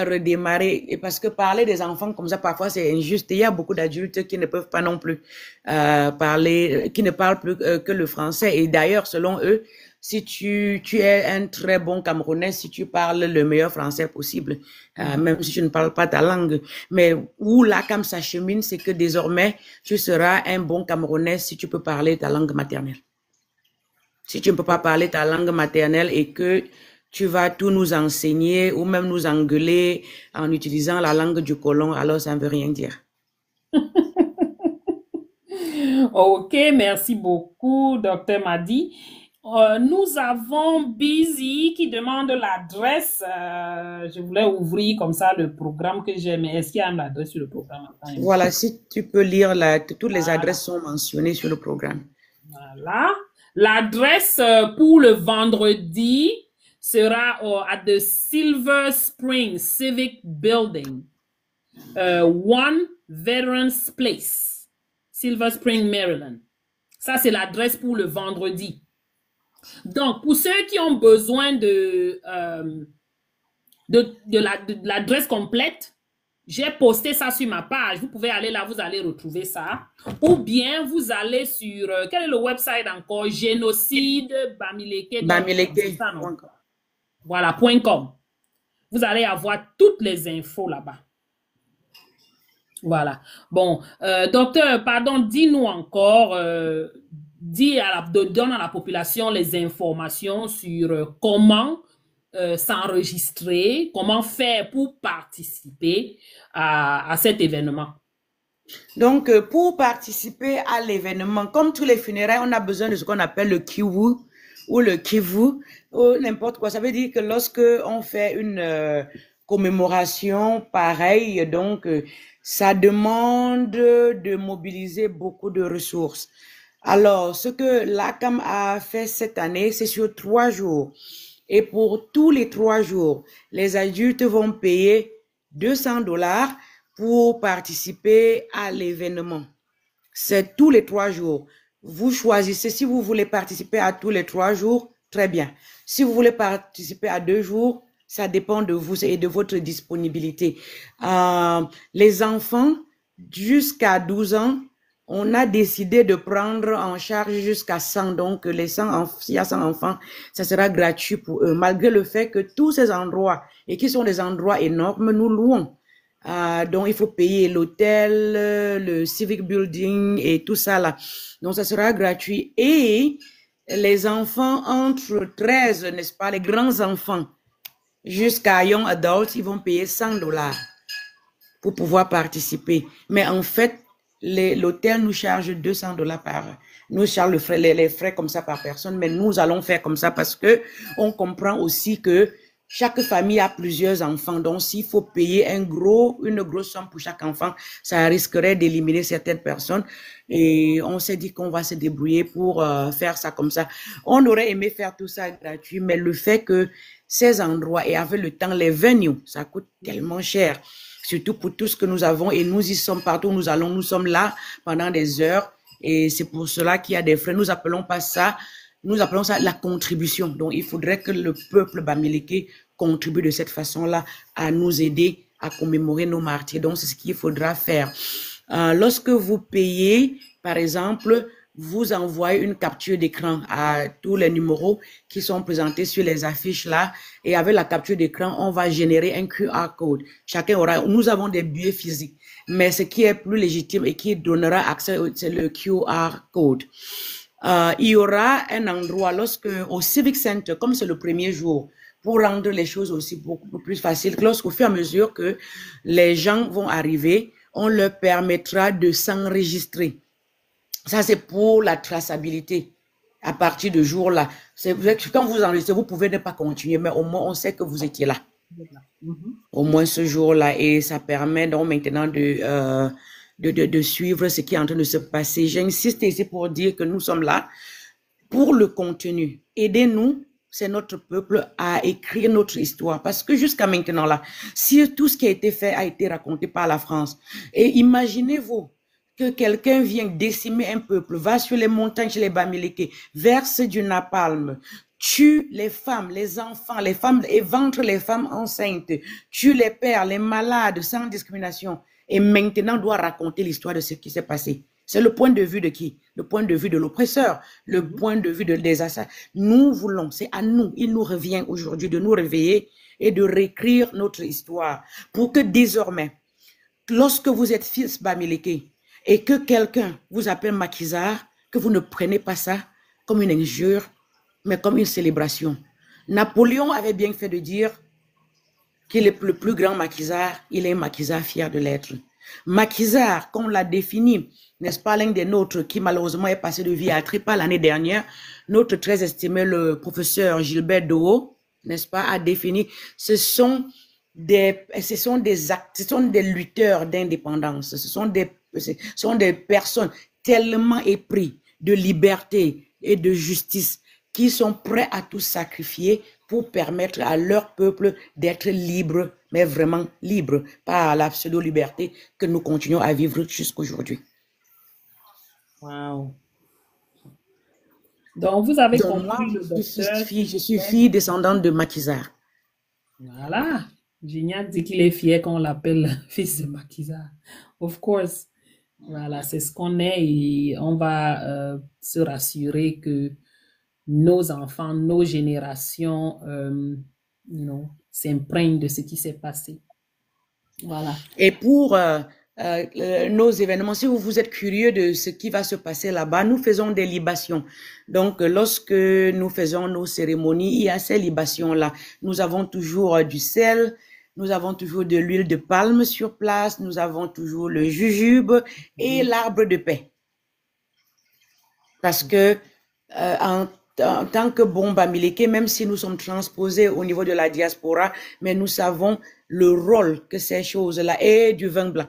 redémarrer. Et parce que parler des enfants comme ça, parfois, c'est injuste. Il y a beaucoup d'adultes qui ne peuvent pas non plus parler, qui ne parlent plus que le français. Et d'ailleurs, selon eux, si tu es un très bon Camerounais, si tu parles le meilleur français possible, même si tu ne parles pas ta langue. Mais où là, comme ça chemine, c'est que désormais, tu seras un bon Camerounais si tu peux parler ta langue maternelle. Si tu ne peux pas parler ta langue maternelle et que tu vas tout nous enseigner ou même nous engueuler en utilisant la langue du colon, alors ça ne veut rien dire. Ok, merci beaucoup, Dr. Madi. Nous avons Busy qui demande l'adresse. Je voulais ouvrir comme ça le programme que j'ai, mais est-ce qu'il y a l'adresse sur le programme? Voilà, si tu peux lire, toutes les adresses sont mentionnées sur le programme. Voilà. L'adresse pour le vendredi sera at the Silver Spring Civic Building, 1 Veterans Place, Silver Spring, Maryland. Ça, c'est l'adresse pour le vendredi. Donc, pour ceux qui ont besoin de l'adresse complète, j'ai posté ça sur ma page. Vous pouvez aller là, vous allez retrouver ça. Ou bien, vous allez sur... quel est le website encore? Génocide Bamileke. Bamileke. Voilà, .com. Vous allez avoir toutes les infos là-bas. Voilà. Bon, docteur, pardon, dis-nous encore, donne à la population les informations sur comment s'enregistrer, comment faire pour participer à cet événement. Donc, pour participer à l'événement, comme tous les funérailles, on a besoin de ce qu'on appelle le kiwu ou le kivu ou n'importe quoi. Ça veut dire que lorsque on fait une commémoration pareille, donc ça demande de mobiliser beaucoup de ressources. Alors, ce que l'ACAM a fait cette année, c'est sur 3 jours. Et pour tous les 3 jours, les adultes vont payer $200 pour participer à l'événement. C'est tous les 3 jours. Vous choisissez si vous voulez participer à tous les 3 jours, très bien. Si vous voulez participer à 2 jours, ça dépend de vous et de votre disponibilité. Les enfants jusqu'à 12 ans, on a décidé de prendre en charge jusqu'à 100. Donc, s'il y a 100 enfants, ça sera gratuit pour eux, malgré le fait que tous ces endroits, et qui sont des endroits énormes, nous louons. Donc, il faut payer l'hôtel, le civic building et tout ça là. Donc, ça sera gratuit. Et les enfants entre 13, n'est-ce pas, les grands enfants, jusqu'à young adults, ils vont payer $100 pour pouvoir participer. Mais en fait, l'hôtel nous charge $200 nous charge les frais comme ça par personne, mais nous allons faire comme ça parce que on comprend aussi que chaque famille a plusieurs enfants, donc s'il faut payer une grosse somme pour chaque enfant, ça risquerait d'éliminer certaines personnes. Et on s'est dit qu'on va se débrouiller pour faire ça comme ça. On aurait aimé faire tout ça gratuit, mais le fait que ces endroits et avec le temps, les venues, ça coûte tellement cher. Surtout pour tout ce que nous avons et nous y sommes partout où nous allons, nous sommes là pendant des heures et c'est pour cela qu'il y a des frais. Nous appelons ça la contribution. Donc, il faudrait que le peuple bamileke contribue de cette façon-là à nous aider à commémorer nos martyrs. Donc, c'est ce qu'il faudra faire. Lorsque vous payez, par exemple, vous envoyez une capture d'écran à tous les numéros qui sont présentés sur les affiches là. Et avec la capture d'écran, on va générer un QR code. Nous avons des billets physiques. Mais ce qui est plus légitime et qui donnera accès, c'est le QR code. Il y aura un endroit au Civic Center, comme c'est le premier jour, pour rendre les choses aussi beaucoup plus faciles. Lorsqu'au fur et à mesure que les gens vont arriver, on leur permettra de s'enregistrer. Ça, c'est pour la traçabilité. À partir de jour-là, quand vous enregistrez, vous pouvez ne pas continuer, mais au moins, on sait que vous étiez là. Au moins ce jour-là. Et ça permet donc maintenant de suivre ce qui est en train de se passer. J'insiste ici pour dire que nous sommes là pour le contenu. Aidez-nous, c'est notre peuple, à écrire notre histoire. Parce que jusqu'à maintenant, là, si tout ce qui a été fait a été raconté par la France, et imaginez-vous, que quelqu'un vient décimer un peuple, va sur les montagnes chez les Bamileke, verse du napalm, tue les femmes, les enfants, les femmes, éventre les femmes enceintes, tue les pères, les malades, sans discrimination, et maintenant doit raconter l'histoire de ce qui s'est passé. C'est le point de vue de qui? Le point de vue de l'oppresseur, le point de vue des assassins. Nous voulons, c'est à nous, il nous revient aujourd'hui de nous réveiller et de réécrire notre histoire pour que désormais, lorsque vous êtes fils Bamileke, et que quelqu'un vous appelle maquisard, que vous ne prenez pas ça comme une injure, mais comme une célébration. Napoléon avait bien fait de dire qu'il est le plus grand maquisard, il est un maquisard fier de l'être. Maquisard, comme on l'a défini, n'est-ce pas, l'un des nôtres qui malheureusement est passé de vie à Tripa l'année dernière, notre très estimé le professeur Gilbert Doho, n'est-ce pas, a défini, ce sont des lutteurs d'indépendance, ce sont des personnes tellement épris de liberté et de justice qui sont prêts à tout sacrifier pour permettre à leur peuple d'être libre, mais vraiment libre, pas à la pseudo-liberté que nous continuons à vivre jusqu'aujourd'hui. Wow. Donc, vous avez Donc, moi, compris le docteur. je suis fille descendante de Maquisard. Voilà. Gignac dit qu'il est fier qu'on l'appelle fils de Maquisard. Of course. Voilà, c'est ce qu'on est et on va se rassurer que nos enfants, nos générations, s'imprègnent de ce qui s'est passé. Voilà. Et pour nos événements, si vous êtes curieux de ce qui va se passer là-bas, nous faisons des libations. Donc, lorsque nous faisons nos cérémonies, il y a ces libations-là. Nous avons toujours du sel, nous avons toujours de l'huile de palme sur place, nous avons toujours le jujube et l'arbre de paix. Parce que en tant que bon Bamileke, même si nous sommes transposés au niveau de la diaspora, mais nous savons le rôle que ces choses-là et du vin blanc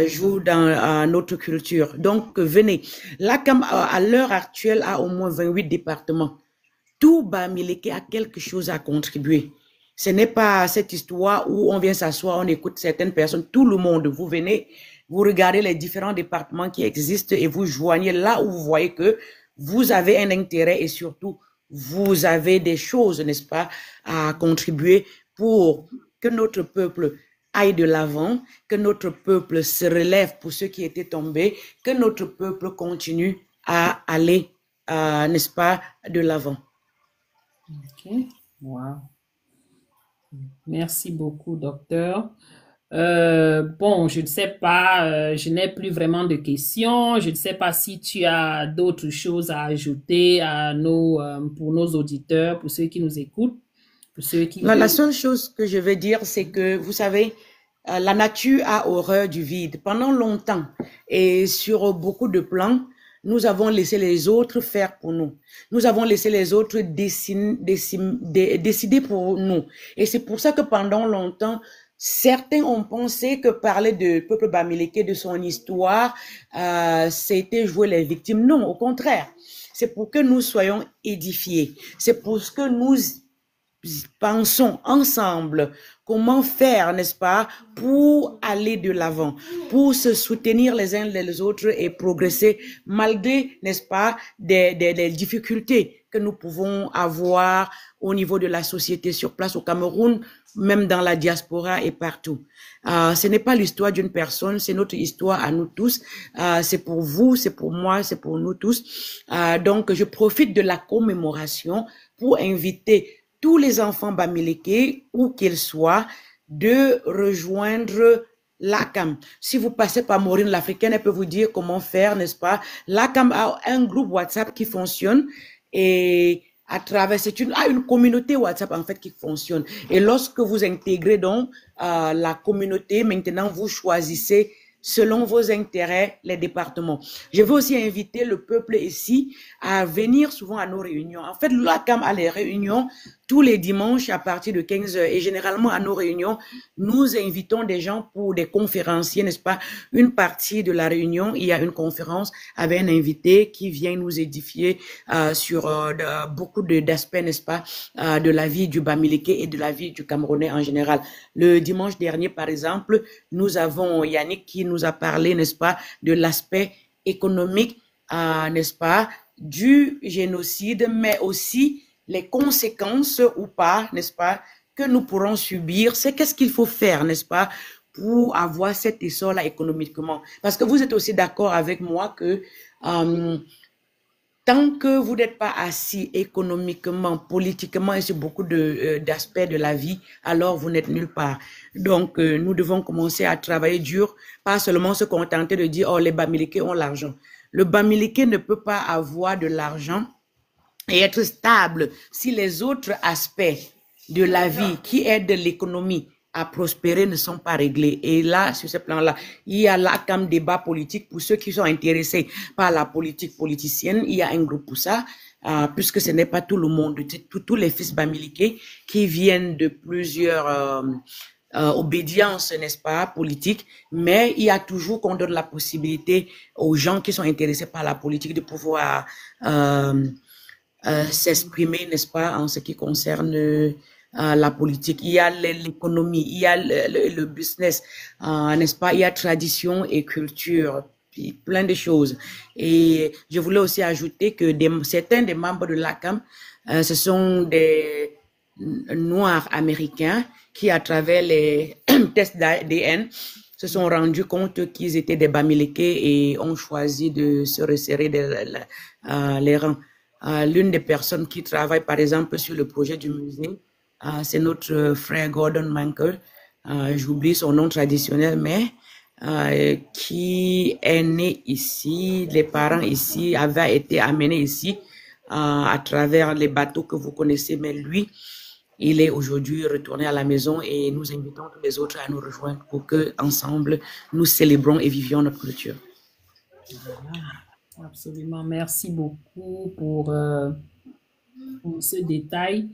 jouent dans notre culture. Donc, venez. L'ACAM, à l'heure actuelle, a au moins 28 départements. Tout Bamileke a quelque chose à contribuer. Ce n'est pas cette histoire où on vient s'asseoir, on écoute certaines personnes. Tout le monde, vous venez, vous regardez les différents départements qui existent et vous joignez là où vous voyez que vous avez un intérêt et surtout, vous avez des choses, n'est-ce pas, à contribuer pour que notre peuple aille de l'avant, que notre peuple se relève pour ceux qui étaient tombés, que notre peuple continue à aller, n'est-ce pas, de l'avant. Ok, wow. Merci beaucoup, docteur. Bon, je ne sais pas, je n'ai plus vraiment de questions. Je ne sais pas si tu as d'autres choses à ajouter à pour nos auditeurs, pour ceux qui nous écoutent, pour ceux qui... Non, la seule chose que je veux dire, c'est que, vous savez, la nature a horreur du vide. Pendant longtemps, et sur beaucoup de plans, nous avons laissé les autres faire pour nous. Nous avons laissé les autres décider pour nous. Et c'est pour ça que pendant longtemps, certains ont pensé que parler de peuple Bamileke, de son histoire, c'était jouer les victimes. Non, au contraire. C'est pour que nous soyons édifiés. C'est pour ce que nous pensons ensemble comment faire, n'est-ce pas, pour aller de l'avant, pour se soutenir les uns les autres et progresser malgré, n'est-ce pas, des difficultés que nous pouvons avoir au niveau de la société sur place au Cameroun, même dans la diaspora et partout. Ce n'est pas l'histoire d'une personne, c'est notre histoire à nous tous. C'est pour vous, c'est pour moi, c'est pour nous tous. Donc, je profite de la commémoration pour inviter tous les enfants Bamileke, où qu'ils soient, de rejoindre l'ACAM. Si vous passez par Maureen l'Africaine, elle peut vous dire comment faire, n'est-ce pas? L'ACAM a un groupe WhatsApp qui fonctionne et à travers, c'est une communauté WhatsApp en fait qui fonctionne. Et lorsque vous intégrez donc la communauté, maintenant vous choisissez selon vos intérêts, les départements. Je veux aussi inviter le peuple ici à venir souvent à nos réunions. En fait, l'ACAM a les réunions tous les dimanches à partir de 15 h. Et généralement, à nos réunions, nous invitons des gens pour des conférenciers, n'est-ce pas? Une partie de la réunion, il y a une conférence avec un invité qui vient nous édifier sur beaucoup d'aspects, n'est-ce pas, de la vie du Bamileke et de la vie du Camerounais en général. Le dimanche dernier, par exemple, nous avons Yannick qui nous a parlé, n'est-ce pas, de l'aspect économique, n'est-ce pas, du génocide, mais aussi les conséquences ou pas, n'est-ce pas, que nous pourrons subir. C'est qu'est-ce qu'il faut faire, n'est-ce pas, pour avoir cet essor-là économiquement. Parce que vous êtes aussi d'accord avec moi que tant que vous n'êtes pas assis économiquement, politiquement et sur beaucoup d'aspects de la vie, alors vous n'êtes nulle part. Donc, nous devons commencer à travailler dur, pas seulement se contenter de dire « Oh, les Bamileke ont l'argent ». Le Bamileke ne peut pas avoir de l'argent et être stable si les autres aspects de la vie qui aident l'économie à prospérer ne sont pas réglés. Et là, sur ce plan-là, il y a là comme débat politique pour ceux qui sont intéressés par la politique politicienne. Il y a un groupe pour ça, puisque ce n'est pas tout le monde, tous les fils Bamileke qui viennent de plusieurs obédiences, n'est-ce pas, politiques, mais il y a toujours qu'on donne la possibilité aux gens qui sont intéressés par la politique de pouvoir s'exprimer, n'est-ce pas, en ce qui concerne la politique. Il y a l'économie, il y a le business, n'est-ce pas, il y a tradition et culture. plein de choses. Et je voulais aussi ajouter que certains des membres de l'ACAM, ce sont des Noirs américains qui, à travers les tests d'ADN, se sont rendus compte qu'ils étaient des Bamileke et ont choisi de se resserrer les rangs. L'une des personnes qui travaille, par exemple, sur le projet du musée, c'est notre frère Gordon Mankel. J'oublie son nom traditionnel, mais qui est né ici, les parents ici avaient été amenés ici à travers les bateaux que vous connaissez, mais lui, il est aujourd'hui retourné à la maison et nous invitons tous les autres à nous rejoindre pour que ensemble nous célébrons et vivions notre culture. Absolument, merci beaucoup pour ce détail.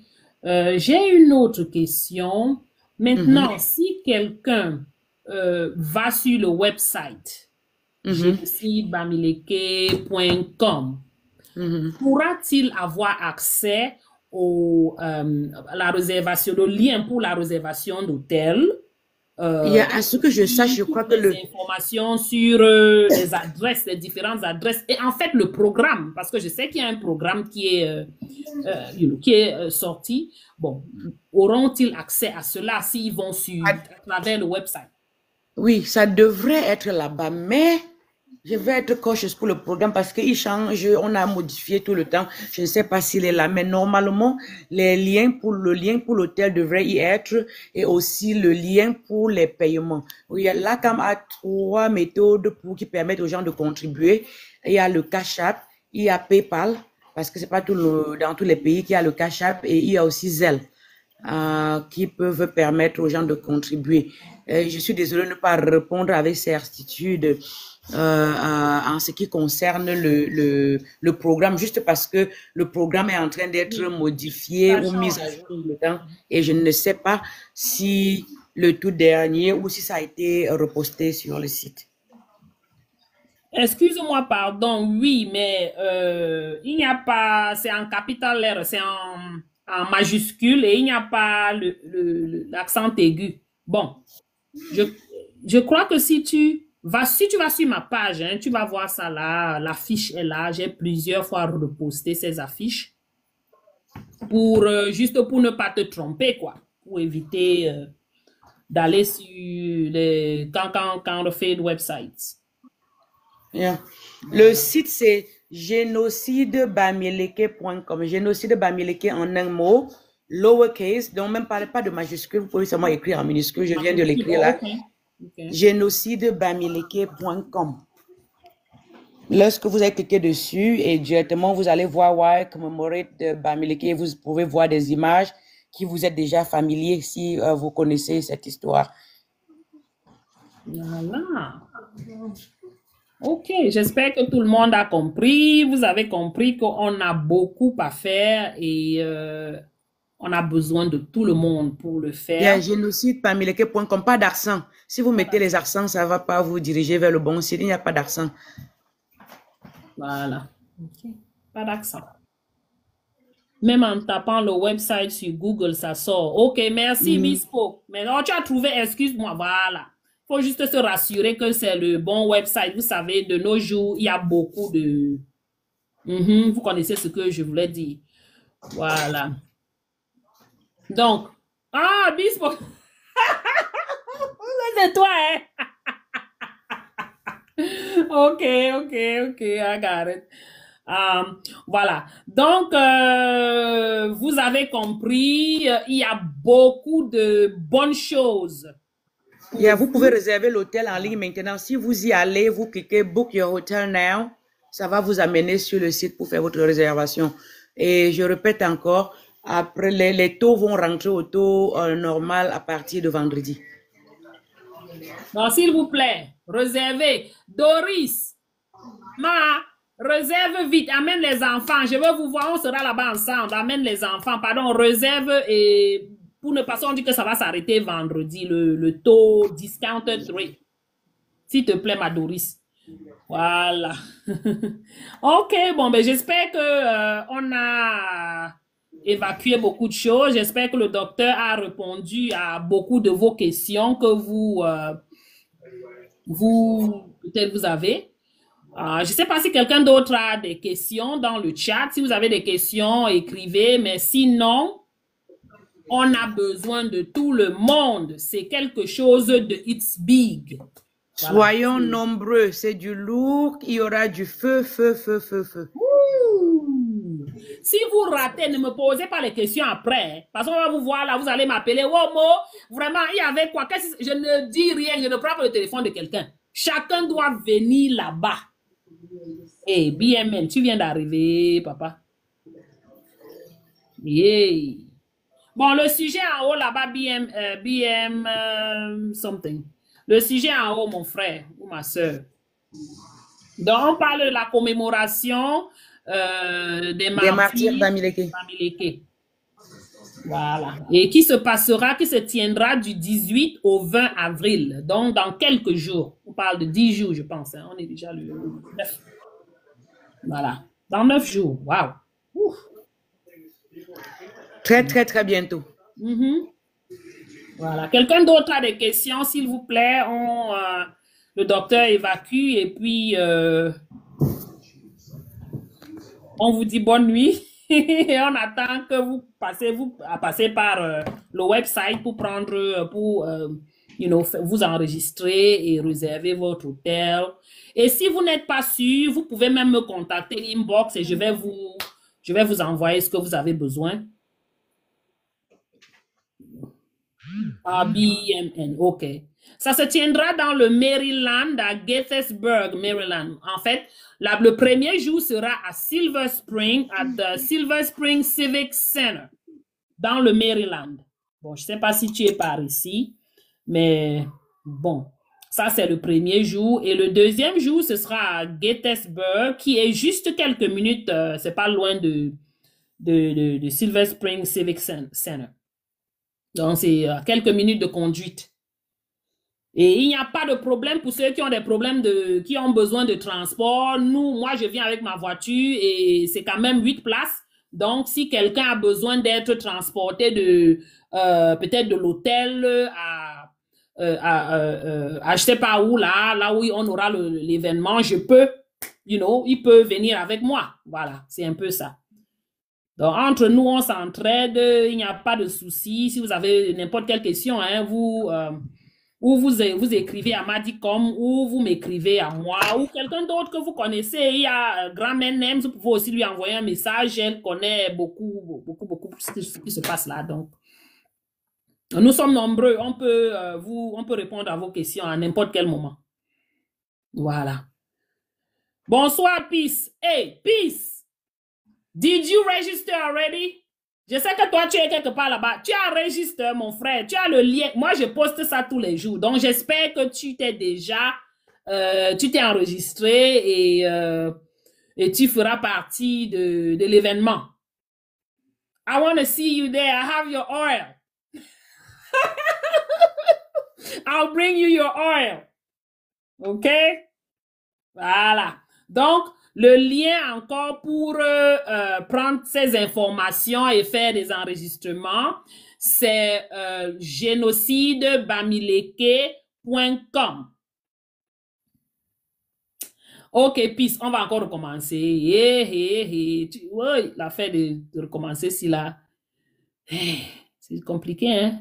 J'ai une autre question. Maintenant, si quelqu'un va sur le website bamileke.com, pourra-t-il avoir accès à la réservation, le lien pour la réservation d'hôtel? À ce que je sache, je crois que les informations sur les adresses, les différentes adresses, et en fait le programme, parce que je sais qu'il y a un programme qui est sorti. Bon, auront-ils accès à cela s'ils vont sur à travers le website? Oui, ça devrait être là-bas, mais je vais être cautious pour le programme parce qu'il change, on a modifié tout le temps. Je ne sais pas s'il est là, mais normalement, le lien pour l'hôtel devrait y être et aussi le lien pour les paiements. Il y a l'ACAM a 3 méthodes qui permettent aux gens de contribuer. Il y a le Cash App, il y a PayPal, parce que c'est pas dans tous les pays qu'il y a le Cash App, et il y a aussi Zelle qui peuvent permettre aux gens de contribuer. Je suis désolée de ne pas répondre avec certitude en ce qui concerne le programme, juste parce que le programme est en train d'être modifié ou mis à jour tout le temps, et je ne sais pas si le tout dernier ou si ça a été reposté sur le site. Excuse-moi, pardon, oui, mais il n'y a pas, c'est en capital lettre, c'est en majuscule et il n'y a pas l'accent aigu. Bon, je crois que si tu vas sur ma page, hein, tu vas voir ça là, l'affiche est là, j'ai plusieurs fois reposté ces affiches juste pour ne pas te tromper, quoi, pour éviter d'aller sur quand on fait le website. Yeah. Le site c'est génocidebamileke.com. Génocide Bamileke en un mot, lowercase, donc même pas de majuscule, vous pouvez seulement écrire en minuscule, je viens de l'écrire là. Okay. Génocidebamileke.com. Lorsque vous allez cliquer dessus et directement vous allez voir Why Commemorate de Bamileke, et vous pouvez voir des images qui vous êtes déjà familiers si vous connaissez cette histoire. Voilà. Ok, j'espère que tout le monde a compris. Vous avez compris qu'on a beaucoup à faire et on a besoin de tout le monde pour le faire. Il y a génocidebamileke.com, pas d'accent. Si vous mettez les accents, ça ne va pas vous diriger vers le bon site. Il n'y a pas d'accent. Voilà. Okay. Pas d'accent. Même en tapant le website sur Google, ça sort. Ok, merci, Bispo. Maintenant, tu as trouvé, excuse-moi, voilà. Il faut juste se rassurer que c'est le bon website. Vous savez, de nos jours, il y a beaucoup de... Vous connaissez ce que je voulais dire. Voilà. Donc, Bispo. C'est toi, hein? Ok, I got it. Voilà. Donc, vous avez compris, il y a beaucoup de bonnes choses. Yeah, vous pouvez réserver l'hôtel en ligne maintenant. Si vous y allez, vous cliquez Book Your Hotel Now. Ça va vous amener sur le site pour faire votre réservation. Et je répète encore, après les taux vont rentrer au taux normal à partir de vendredi. Donc, s'il vous plaît, réservez. Doris, réserve vite. Amène les enfants. Je veux vous voir. On sera là-bas ensemble. Amène les enfants. Pardon, réserve et... Pour ne pas, on dit que ça va s'arrêter vendredi, le taux discounted rate. S'il te plaît, ma Doris. Voilà. Ok, bon, ben j'espère que on a évacué beaucoup de choses. J'espère que le docteur a répondu à beaucoup de vos questions que peut-être vous avez. Je ne sais pas si quelqu'un d'autre a des questions dans le chat. Si vous avez des questions, écrivez. Mais sinon, on a besoin de tout le monde. C'est quelque chose de it's big. Voilà. Soyons nombreux. C'est du lourd. Il y aura du feu, feu, feu, feu, feu. Si vous ratez, ne me posez pas les questions après. Parce qu'on va vous voir là, vous allez m'appeler. Oh, Mo, vraiment, il y avait quoi? Je ne dis rien, je ne prends pas le téléphone de quelqu'un. Chacun doit venir là-bas. Hey, BMN, tu viens d'arriver, papa. Yeah. Bon, le sujet en haut là-bas, something. Le sujet en haut, mon frère ou ma soeur. Donc, on parle de la commémoration des martyrs Bamileke. Voilà. Et qui se tiendra du 18 au 20 avril. Donc, dans quelques jours. On parle de 10 jours, je pense. Hein. On est déjà le 9. Voilà. Dans 9 jours. Waouh. Très, très, très bientôt. Voilà. Quelqu'un d'autre a des questions, s'il vous plaît. Le docteur évacue et puis on vous dit bonne nuit. Et on attend que vous passez par le website pour prendre, vous enregistrer et réserver votre hôtel. Et si vous n'êtes pas sûr, vous pouvez même me contacter inbox et je vais vous envoyer ce que vous avez besoin. BMN, ok. Ça se tiendra dans le Maryland, à Gaithersburg, Maryland. En fait, le premier jour sera à Silver Spring, à the Silver Spring Civic Center, dans le Maryland. Bon, je ne sais pas si tu es par ici, mais bon, ça c'est le premier jour. Et le deuxième jour, ce sera à Gaithersburg, qui est juste quelques minutes, c'est pas loin de Silver Spring Civic Center. Donc, c'est quelques minutes de conduite. Et il n'y a pas de problème pour ceux qui ont des problèmes qui ont besoin de transport. Moi, je viens avec ma voiture et c'est quand même 8 places. Donc, si quelqu'un a besoin d'être transporté peut-être de l'hôtel à je sais pas où, là où on aura l'événement, il peut venir avec moi. Voilà, c'est un peu ça. Donc, entre nous, on s'entraide, il n'y a pas de souci. Si vous avez n'importe quelle question, hein, vous écrivez à Madicom ou vous m'écrivez à moi ou quelqu'un d'autre que vous connaissez. Il y a Grand-mère Nems, vous pouvez aussi lui envoyer un message. Elle connaît beaucoup ce qui se passe là. Donc, nous sommes nombreux. On peut répondre à vos questions à n'importe quel moment. Voilà. Bonsoir, Peace. Hey, Peace. Did you register already? Je sais que toi, tu es quelque part là-bas. Tu as enregistré, mon frère. Tu as le lien. Moi, je poste ça tous les jours. Donc, j'espère que tu t'es enregistré et tu feras partie de l'événement. I want to see you there. I have your oil. I'll bring you your oil. OK? Voilà. Donc, le lien encore pour prendre ces informations et faire des enregistrements, c'est génocidebamileke.com. OK, peace, on va encore recommencer. Oui, l'affaire de recommencer, si là, c'est compliqué, hein?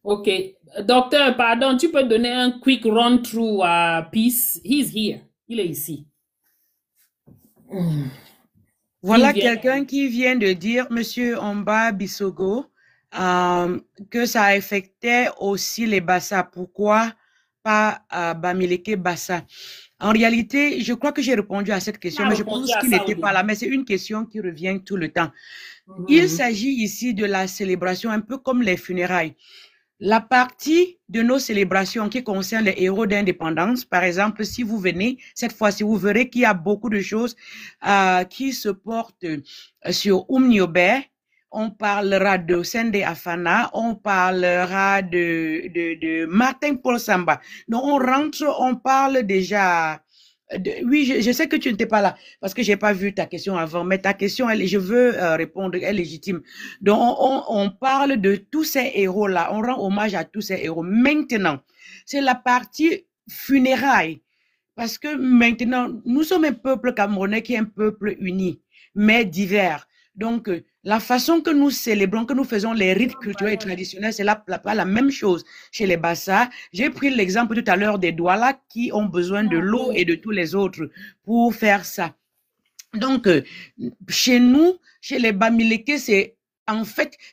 OK. Docteur, pardon, tu peux donner un quick run-through à Peace? He's here. Il est ici. Voilà quelqu'un qui vient de dire, Monsieur Omba Bissogo, que ça affectait aussi les Bassa. Pourquoi pas Bamileke Bassa? En réalité, je crois que j'ai répondu à cette question, mais je pense qu'il n'était pas là. Mais c'est une question qui revient tout le temps. Il s'agit ici de la célébration, un peu comme les funérailles. La partie de nos célébrations qui concerne les héros d'indépendance, par exemple, si vous venez, cette fois-ci, vous verrez qu'il y a beaucoup de choses qui se portent sur Niobe. On parlera de Sende Afana, on parlera de Martin Paul Samba. Donc, on rentre, on parle déjà... Oui, je sais que tu n'étais pas là parce que j'ai pas vu ta question avant, mais ta question, je veux répondre, elle est légitime. Donc, on parle de tous ces héros-là, on rend hommage à tous ces héros. Maintenant, c'est la partie funérailles. Parce que maintenant, nous sommes un peuple camerounais qui est un peuple uni, mais divers. Donc, la façon que nous célébrons, que nous faisons les rites culturels et traditionnels, c'est pas la même chose chez les Bassa. J'ai pris l'exemple tout à l'heure des Douala qui ont besoin de l'eau et de tous les autres pour faire ça. Donc, chez nous, chez les Bamileke, c'est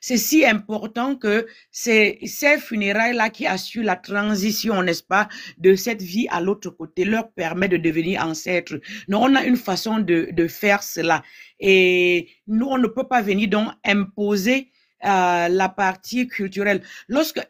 si important que c'est ces funérailles-là qui assurent la transition, n'est-ce pas, de cette vie à l'autre côté, leur permet de devenir ancêtres. Donc, on a une façon de faire cela. Et nous, on ne peut pas venir donc imposer la partie culturelle. Lorsque...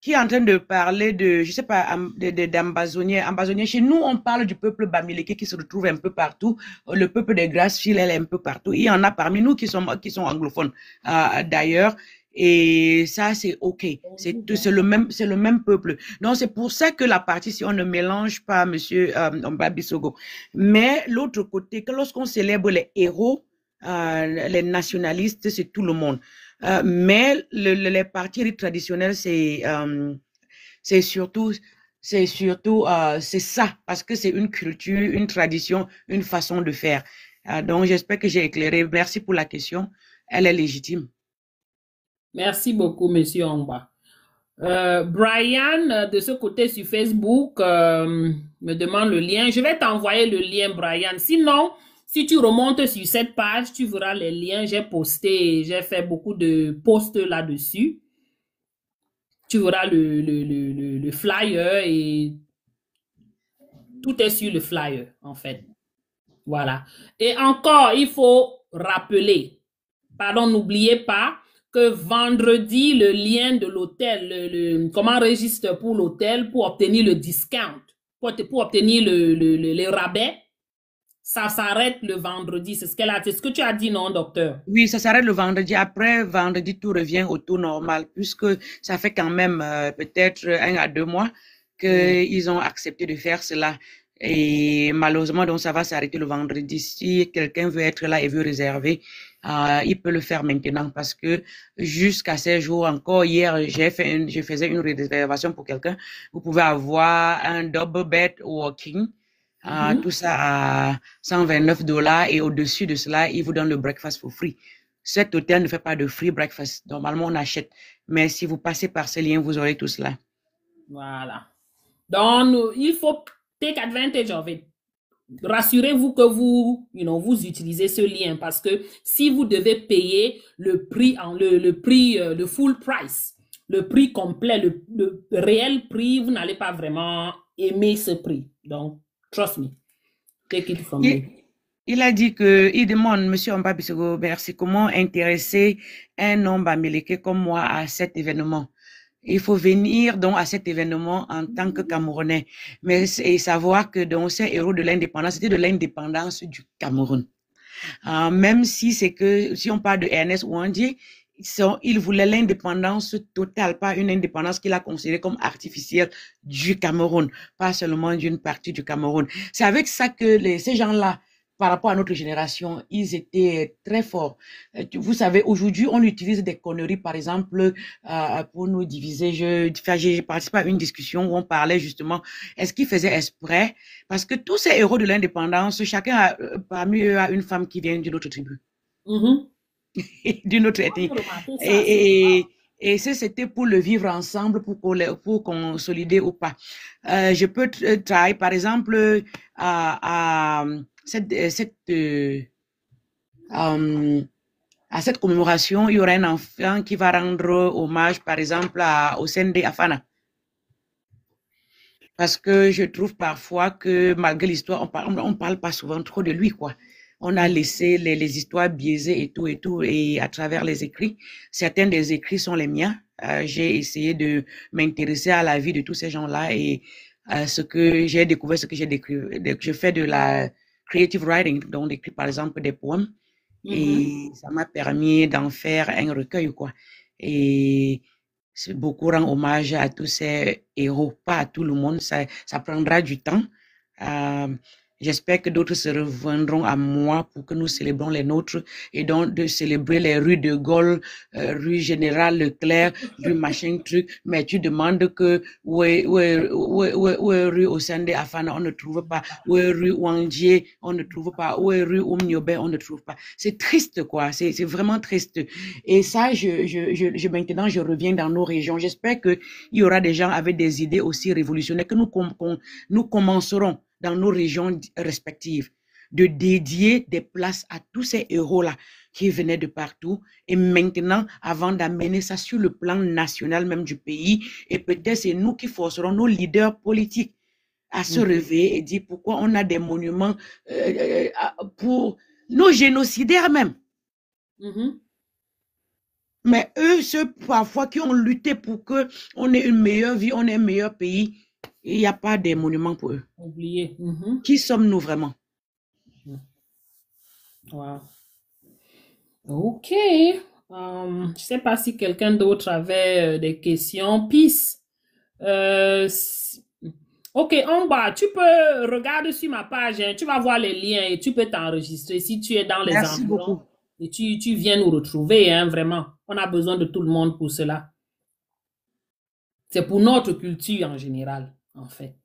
qui est en train de parler de, je sais pas, d'Ambazoniens. Ambazoniens, chez nous, on parle du peuple bamileke qui se retrouve un peu partout. Le peuple des Grassfield, elle est un peu partout. Il y en a parmi nous qui sont anglophones, d'ailleurs. Et ça, c'est OK. C'est le même peuple. Donc, c'est pour ça que la partie, si on ne mélange pas, monsieur, Mbabisogo. Mais l'autre côté, que lorsqu'on célèbre les héros, les nationalistes, c'est tout le monde. Mais les parties traditionnelles, c'est surtout c'est ça, parce que c'est une culture, une tradition, une façon de faire. Donc, j'espère que j'ai éclairé. Merci pour la question. Elle est légitime. Merci beaucoup, monsieur Ongba. Brian, de ce côté sur Facebook, me demande le lien. Je vais t'envoyer le lien, Brian. Sinon, si tu remontes sur cette page, tu verras les liens. J'ai fait beaucoup de posts là-dessus. Tu verras le flyer et tout est sur le flyer, en fait. Voilà. Et encore, il faut rappeler, pardon, n'oubliez pas que vendredi, le lien de l'hôtel, comment enregistre pour l'hôtel pour obtenir le discount, pour obtenir les rabais, ça s'arrête le vendredi. C'est ce qu'elle a dit. C'est ce que tu as dit, non, docteur? Oui, ça s'arrête le vendredi. Après, vendredi, tout revient au taux normal, puisque ça fait quand même peut-être 1 à 2 mois qu'ils ont accepté de faire cela. Et malheureusement, donc ça va s'arrêter le vendredi. Si quelqu'un veut être là et veut réserver, il peut le faire maintenant, parce que jusqu'à ces jours encore, hier, je faisais une réservation pour quelqu'un. Vous pouvez avoir un double bed walking. Tout ça à $129 et au-dessus de cela, ils vous donnent le breakfast for free. Cet hôtel ne fait pas de free breakfast. Normalement, on achète. Mais si vous passez par ce lien, vous aurez tout cela. Voilà. Donc, il faut take advantage of it. Rassurez-vous que vous utilisez ce lien, parce que si vous devez payer le prix, le full price, le prix complet, le réel prix, vous n'allez pas vraiment aimer ce prix. Donc, trust me. Take it from me. Il a dit que, il demande, monsieur Mbabisogo, merci, comment intéresser un homme bamileke comme moi à cet événement. Il faut venir donc à cet événement en tant que Camerounais, mais et savoir que donc ces héros de l'indépendance, c'était de l'indépendance du Cameroun. Même si si on parle de Ernest Ouandji, il voulait l'indépendance totale, pas une indépendance qu'il a considérée comme artificielle du Cameroun, pas seulement d'une partie du Cameroun. C'est avec ça que ces gens-là, par rapport à notre génération, ils étaient très forts. Vous savez, aujourd'hui, on utilise des conneries, par exemple, pour nous diviser. J'ai participé à une discussion où on parlait justement, est-ce qu'ils faisaient exprès? Parce que tous ces héros de l'indépendance, chacun parmi eux a une femme qui vient d'une autre tribu. D'une autre ethnie. Et c'était pour le vivre ensemble, pour consolider ou pas. Je peux travailler, par exemple, à cette commémoration, il y aura un enfant qui va rendre hommage, par exemple, au Sende Afana. Parce que je trouve parfois que malgré l'histoire, on parle pas souvent trop de lui, quoi. On a laissé les histoires biaisées et tout, et à travers les écrits, certains des écrits sont les miens. J'ai essayé de m'intéresser à la vie de tous ces gens-là, et ce que j'ai découvert, ce que j'ai décrit. Je fais de la creative writing, donc d'écrire par exemple des poèmes, et ça m'a permis d'en faire un recueil, quoi. Et beaucoup rend hommage à tous ces héros, pas à tout le monde, ça prendra du temps. J'espère que d'autres se rejoindront à moi pour que nous célébrons les nôtres et donc de célébrer les rues de Gaulle, rue Général Leclerc, rue machin truc. Mais tu demandes que où est rue Osande Afana, on ne trouve pas. Où est rue Wangjié, on ne trouve pas. Où est rue Oumniobe, on ne trouve pas. C'est triste, quoi. C'est vraiment triste. Et ça, maintenant, je reviens dans nos régions. J'espère qu'il y aura des gens avec des idées aussi révolutionnaires que nous commencerons dans nos régions respectives, de dédier des places à tous ces héros-là qui venaient de partout. Et maintenant, avant d'amener ça sur le plan national même du pays, et peut-être c'est nous qui forcerons nos leaders politiques à se réveiller et dire pourquoi on a des monuments pour nos génocidaires même. Mais eux, ceux parfois qui ont lutté pour qu'on ait une meilleure vie, on ait un meilleur pays, il n'y a pas de monuments pour eux. Oublié. Qui sommes-nous vraiment? Wow. Ok. Je ne sais pas si quelqu'un d'autre avait des questions. Peace. Ok, en bas, tu peux regarder sur ma page, hein, tu vas voir les liens et tu peux t'enregistrer si tu es dans les Merci environs. beaucoup. Et tu viens nous retrouver, hein, vraiment. On a besoin de tout le monde pour cela. C'est pour notre culture en général, en fait.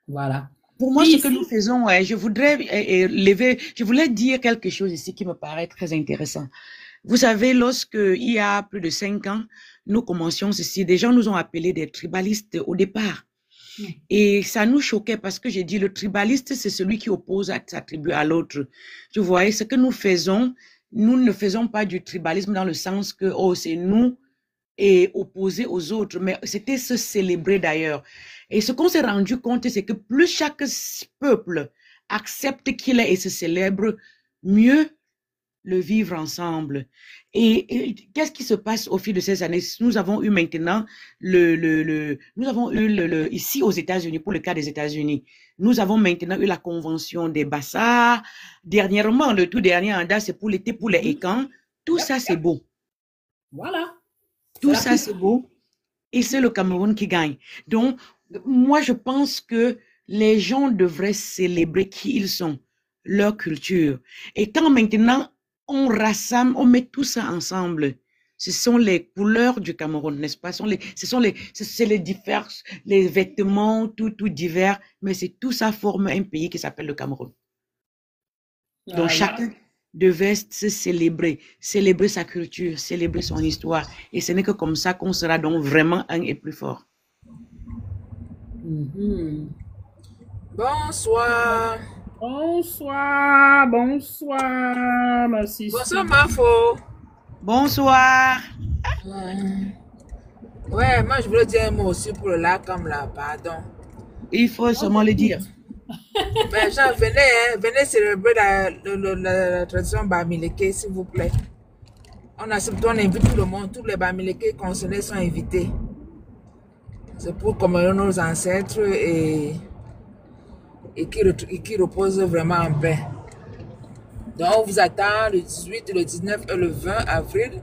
Voilà. Pour moi, Puis ce que ici- nous faisons, je voulais dire quelque chose ici qui me paraît très intéressant. Vous savez, lorsque il y a plus de 5 ans, nous commencions ceci, des gens nous ont appelés des tribalistes au départ. Et ça nous choquait parce que j'ai dit, le tribaliste, c'est celui qui oppose sa tribu à l'autre. Tu vois, ce que nous faisons, nous ne faisons pas du tribalisme dans le sens que, oh, c'est nous et opposés aux autres, mais c'était se célébrer d'ailleurs. Et ce qu'on s'est rendu compte, c'est que plus chaque peuple accepte qu'il est et se célèbre, mieux le vivre ensemble. Et qu'est-ce qui se passe au fil de ces années? Nous avons eu maintenant ici aux États-Unis, pour le cas des États-Unis, nous avons maintenant eu la convention des Bassas. Dernièrement, le tout dernier en date, c'est pour l'été, pour les Ekans. Tout ça, c'est beau. Voilà. Tout ça, c'est beau. Et c'est le Cameroun qui gagne. Donc, moi, je pense que les gens devraient célébrer qui ils sont, leur culture. Et quand maintenant, on rassemble, on met tout ça ensemble, ce sont les couleurs du Cameroun, n'est-ce pas? C'est les vêtements, tout divers, mais c'est tout ça forme un pays qui s'appelle le Cameroun. Donc, chacun devait se célébrer sa culture, célébrer son histoire. Et ce n'est que comme ça qu'on sera donc vraiment un et plus fort. Bonsoir. Bonsoir, bonsoir, merci. Bonsoir, Mafo. Bonsoir. Ouais, moi je voulais dire un mot aussi pour le lac comme là, pardon. Il faut seulement le dire. Ben, Jean, venez célébrer la tradition Bamileke, s'il vous plaît. On invite tout le monde, tous les Bamileke concernés sont invités. C'est pour commémorer nos ancêtres et qui reposent vraiment en paix. Donc, on vous attend le 18, le 19 et le 20 avril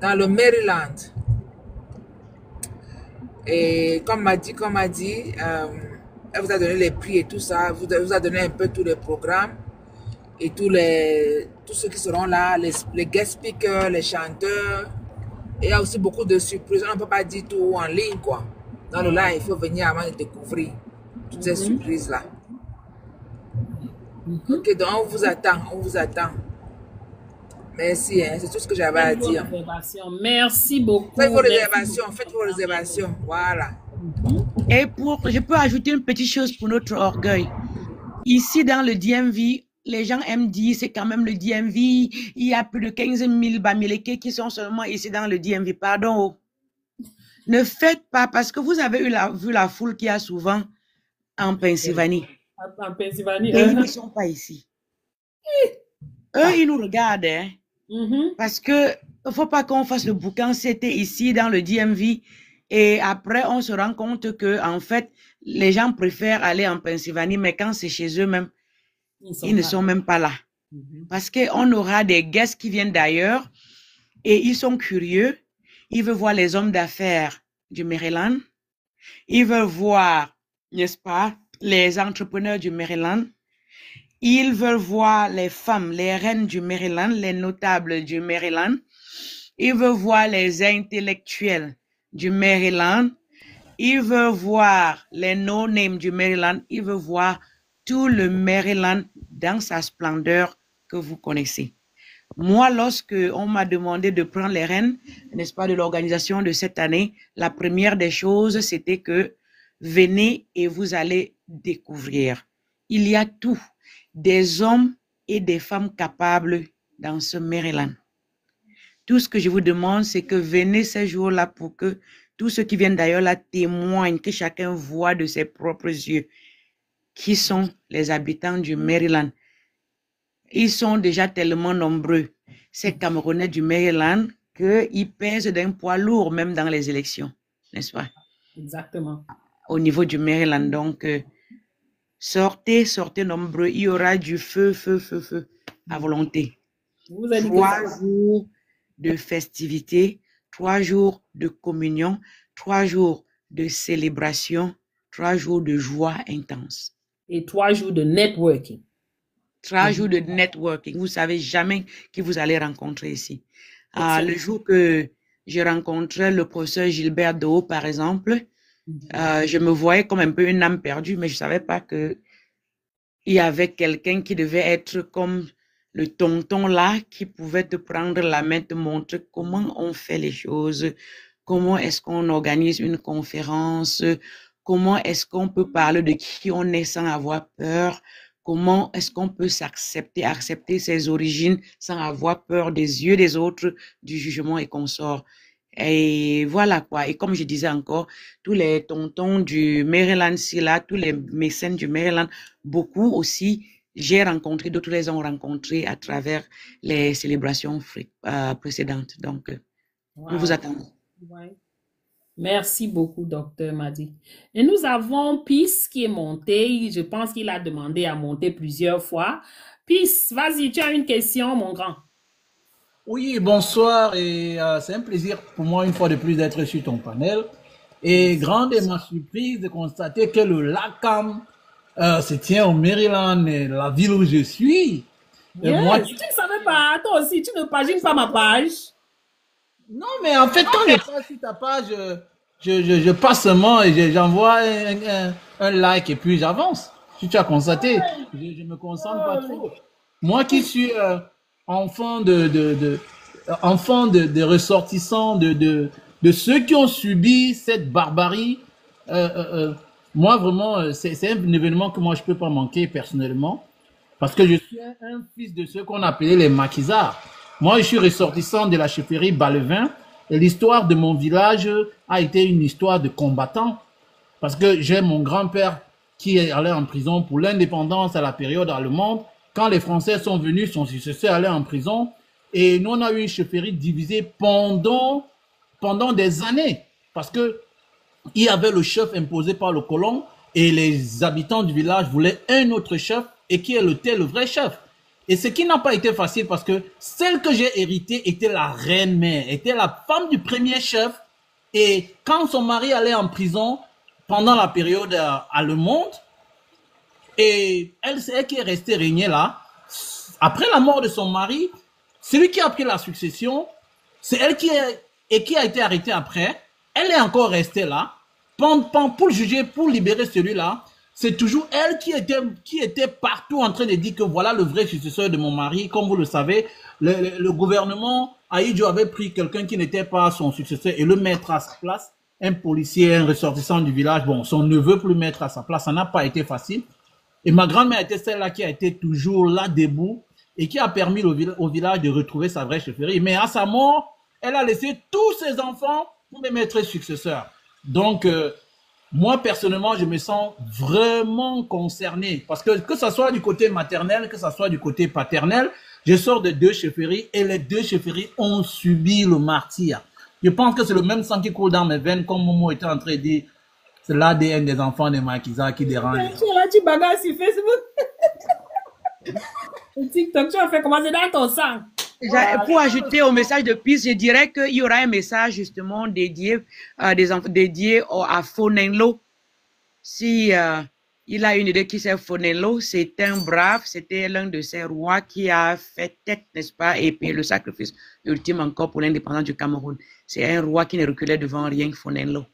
dans le Maryland. Et comme m'a dit, elle vous a donné les prix et tout ça, vous a donné un peu tous les programmes et tous ceux qui seront là, les guest speakers, les chanteurs. Et il y a aussi beaucoup de surprises. On ne peut pas dire tout en ligne, quoi. Dans le live, il faut venir avant de découvrir toutes ces surprises-là. Ok, donc on vous attend. Merci, hein, c'est tout ce que j'avais à dire. Merci beaucoup. Faites vos réservations, voilà. Et je peux ajouter une petite chose pour notre orgueil. Ici, dans le DMV, les gens aiment dire, c'est quand même le DMV, il y a plus de 15 000 Bamileke qui sont seulement ici dans le DMV. Pardon. Ne faites pas, parce que vous avez vu la foule qu'il y a souvent en Pennsylvanie. En Pennsylvanie. Et ils ne sont pas ici. Eux, ils nous regardent, hein. Parce que il ne faut pas qu'on fasse le boucan, c'était ici dans le DMV. Et après, on se rend compte que, en fait, les gens préfèrent aller en Pennsylvanie, mais quand c'est chez eux-mêmes, ils ne sont même pas là. Parce qu'on aura des guests qui viennent d'ailleurs et ils sont curieux. Ils veulent voir les hommes d'affaires du Maryland. Ils veulent voir, n'est-ce pas, les entrepreneurs du Maryland. Ils veulent voir les femmes, les reines du Maryland, les notables du Maryland. Ils veulent voir les intellectuels du Maryland. Ils veulent voir les no-names du Maryland. Ils veulent voir tout le Maryland dans sa splendeur que vous connaissez. Moi, lorsque on m'a demandé de prendre les rênes, n'est-ce pas, de l'organisation de cette année, la première des choses, c'était que venez et vous allez découvrir. Il y a tout, des hommes et des femmes capables dans ce Maryland. Tout ce que je vous demande, c'est que venez ces jours-là pour que tous ceux qui viennent d'ailleurs là témoignent, que chacun voit de ses propres yeux qui sont les habitants du Maryland. Ils sont déjà tellement nombreux, ces Camerounais du Maryland, qu'ils pèsent d'un poids lourd même dans les élections, n'est-ce pas? Exactement. Au niveau du Maryland. Donc, sortez nombreux. Il y aura du feu à volonté. Vous avez dit 3 jours de festivités, 3 jours de communion, 3 jours de célébration, 3 jours de joie intense. Et 3 jours de networking. 3 jours de networking. Vous ne savez jamais qui vous allez rencontrer ici. Le jour que j'ai rencontré le professeur Gilbert Dehaut, par exemple, je me voyais comme un peu une âme perdue, mais je ne savais pas qu'il y avait quelqu'un qui devait être comme le tonton là, qui pouvait te prendre la main, te montrer comment on fait les choses, comment est-ce qu'on organise une conférence, comment est-ce qu'on peut parler de qui on est sans avoir peur, comment est-ce qu'on peut accepter ses origines sans avoir peur des yeux des autres, du jugement et consorts. Et voilà quoi. Et comme je disais encore, tous les tontons du Maryland, tous les mécènes du Maryland, beaucoup aussi, j'ai rencontré, d'autres les ont rencontrés à travers les célébrations précédentes. Donc, nous vous attendons. Ouais. Merci beaucoup, docteur Madi. Et nous avons Peace qui est monté. Je pense qu'il a demandé à monter plusieurs fois. Peace, vas-y, tu as une question, mon grand. Oui, bonsoir et c'est un plaisir pour moi une fois de plus d'être sur ton panel. Et grande est ma surprise de constater que le LACAM se tient au Maryland, la ville où je suis. Yes, moi, tu ne savais pas, toi aussi, tu ne pagines pas ma page. Non, mais en fait, quand je passe sur ta page, je passe seulement et j'envoie un like et puis j'avance. Si tu as constaté, je me concentre pas trop. Moi qui suis enfant de ressortissants de ceux qui ont subi cette barbarie, moi vraiment, c'est un événement que moi je peux pas manquer personnellement, parce que je suis un fils de ceux qu'on appelait les maquisards. Moi, je suis ressortissant de la chefferie Balevin et l'histoire de mon village a été une histoire de combattant parce que j'ai mon grand-père qui est allé en prison pour l'indépendance à la période allemande. Quand les Français sont venus, son successeur allait en prison et nous on a eu une chefferie divisée pendant des années parce que il y avait le chef imposé par le colon et les habitants du village voulaient un autre chef et qui était le vrai chef. Et ce qui n'a pas été facile parce que celle que j'ai héritée était la reine-mère, était la femme du premier chef. Et quand son mari allait en prison pendant la période allemande, et elle qui est restée régner là, après la mort de son mari, celui qui a pris la succession, c'est elle qui a été arrêtée après. Elle est encore restée là pour juger, pour libérer celui-là. C'est toujours elle qui était partout en train de dire que voilà le vrai successeur de mon mari. Comme vous le savez, le gouvernement Ahidjo avait pris quelqu'un qui n'était pas son successeur et le mettre à sa place. Un policier, un ressortissant du village, bon, son neveu pour le mettre à sa place, ça n'a pas été facile. Et ma grand-mère était celle-là qui a été toujours là debout et qui a permis au village de retrouver sa vraie chefferie. Mais à sa mort, elle a laissé tous ses enfants pour me mettre successeur. Donc, moi, personnellement, je me sens vraiment concerné parce que ça soit du côté maternel, que ça soit du côté paternel, je sors de 2 chefferies et les 2 chefferies ont subi le martyre. Je pense que c'est le même sang qui coule dans mes veines comme Momo était en train de dire. C'est l'ADN des enfants des maquisards qui dérange. Tu bagarres sur Facebook. TikTok, tu as fait comment? C'est dans ton sang. Pour ajouter au message de Peace, je dirais qu'il y aura un message justement dédié à Fonenlo. Si Il a une idée qui s'est Fonello, c'est un brave, c'était l'un de ces rois qui a fait tête, n'est-ce pas, et puis le sacrifice ultime encore pour l'indépendance du Cameroun. C'est un roi qui ne reculait devant rien, Fonello.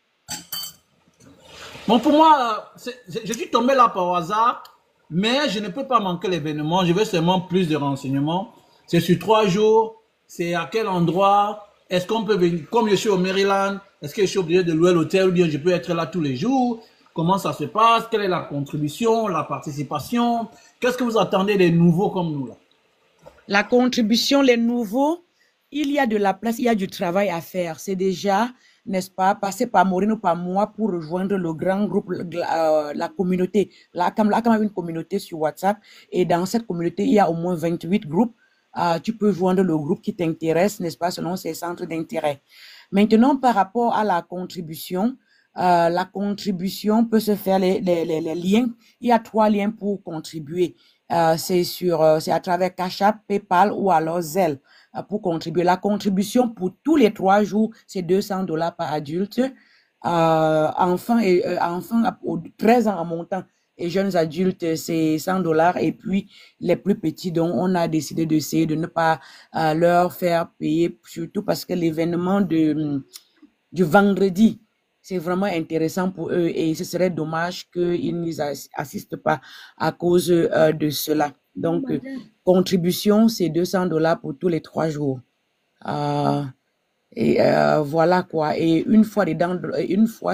Bon, pour moi, je suis tombé là par hasard, mais je ne peux pas manquer l'événement. Je veux seulement plus de renseignements. C'est sur 3 jours. C'est à quel endroit? Est-ce qu'on peut venir? Comme je suis au Maryland, est-ce que je suis obligé de louer l'hôtel ou bien je peux être là tous les jours? Comment ça se passe? Quelle est la contribution, la participation? Qu'est-ce que vous attendez des nouveaux comme nous là? La contribution, les nouveaux, il y a de la place, il y a du travail à faire. C'est déjà, n'est-ce pas, passer par Maureen ou par moi pour rejoindre le grand groupe, la communauté. La CAM a une communauté sur WhatsApp et dans cette communauté, il y a au moins 28 groupes. Tu peux joindre le groupe qui t'intéresse, n'est-ce pas, selon ses centres d'intérêt. Maintenant, par rapport à la contribution peut se faire les liens. Il y a 3 liens pour contribuer. C'est à travers Cash App, PayPal ou alors Zelle pour contribuer. La contribution pour tous les 3 jours, c'est $200 par adulte. Enfants aux 13 ans en montant et jeunes adultes, c'est $100. Et puis, les plus petits, dont on a décidé d'essayer de ne pas leur faire payer, surtout parce que l'événement du vendredi, c'est vraiment intéressant pour eux et ce serait dommage qu'ils n'y assistent pas à cause de cela. Donc, contribution, c'est $200 pour tous les 3 jours. Voilà quoi. Et une fois,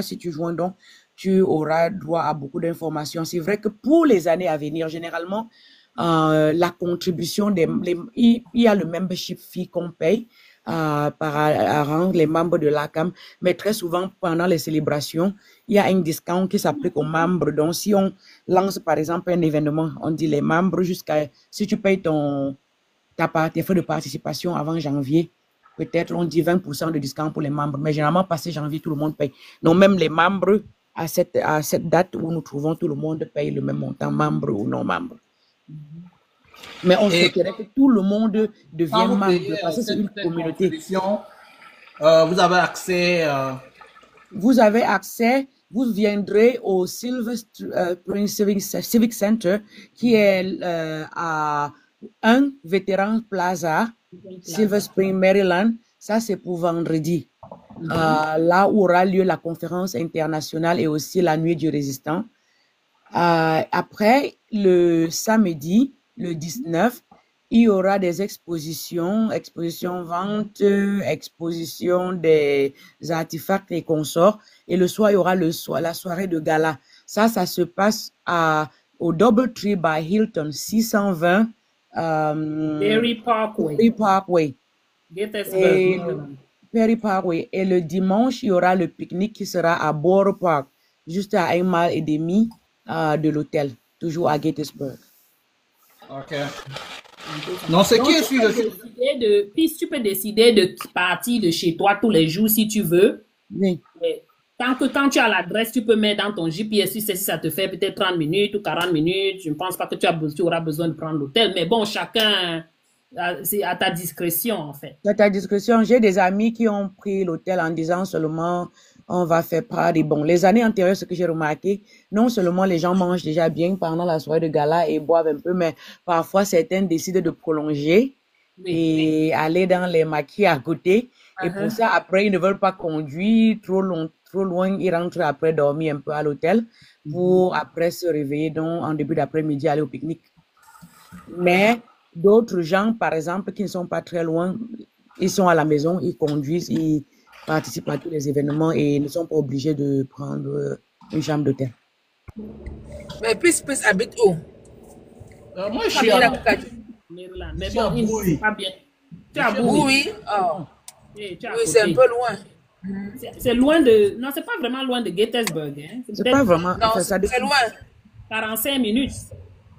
si tu joins donc, tu auras droit à beaucoup d'informations. C'est vrai que pour les années à venir, généralement, la contribution, il y a le membership fee qu'on paye à rendre les membres de l'ACAM, mais très souvent pendant les célébrations, il y a un discount qui s'applique aux membres. Donc, si on lance par exemple un événement, on dit les membres si tu payes tes frais de participation avant janvier, peut-être on dit 20% de discount pour les membres, mais généralement passé janvier, tout le monde paye. Donc, même les membres, à cette date où nous trouvons, tout le monde paye le même montant, membre ou non membre. Mais on souhaiterait que tout le monde devienne membre parce que c'est une communauté. Vous avez accès. Vous viendrez au Silver Spring Civic Center qui est à 1 Veteran Plaza, Silver Spring, Maryland. Ça, c'est pour vendredi. Là où aura lieu la conférence internationale et aussi la nuit du résistant. Après, le samedi, le 19, il y aura des expositions ventes, expositions des artefacts et consorts. Et le soir, il y aura la soirée de gala. Ça se passe au Doubletree by Hilton, 620 Perry Parkway. Perry Parkway. Et le dimanche, il y aura le pique-nique qui sera à Borough Park, juste à 1,5 miles de l'hôtel, toujours à Gettysburg. Ok. Non, c'est qui est Puis tu peux décider de partir de chez toi tous les jours si tu veux. Oui. Tant que quand tu as l'adresse, tu peux mettre dans ton GPS, si ça te fait peut-être 30 minutes ou 40 minutes. Je ne pense pas que tu auras besoin de prendre l'hôtel. Mais bon, chacun, c'est à ta discrétion en fait. À ta discrétion. J'ai des amis qui ont pris l'hôtel en disant seulement on va faire part des bons. Les années antérieures, ce que j'ai remarqué, non seulement les gens mangent déjà bien pendant la soirée de gala et boivent un peu, mais parfois certains décident de prolonger et aller dans les maquis à côté. Et pour ça, après, ils ne veulent pas conduire trop loin. Ils rentrent après dormir un peu à l'hôtel pour après se réveiller donc en début d'après-midi aller au pique-nique. Mais d'autres gens, par exemple, qui ne sont pas très loin, ils sont à la maison, ils conduisent, ils participent à tous les événements et ne sont pas obligés de prendre une chambre d'hôtel. Mais Peace habite où? Moi, je suis à Maryland. Mais bon, il pas bien. Tu as Oui. Oh. Oui, c'est un peu loin. C'est loin de... Non, c'est pas vraiment loin de Gettysburg. Hein. C'est pas vraiment... Non, c'est loin. 45 minutes.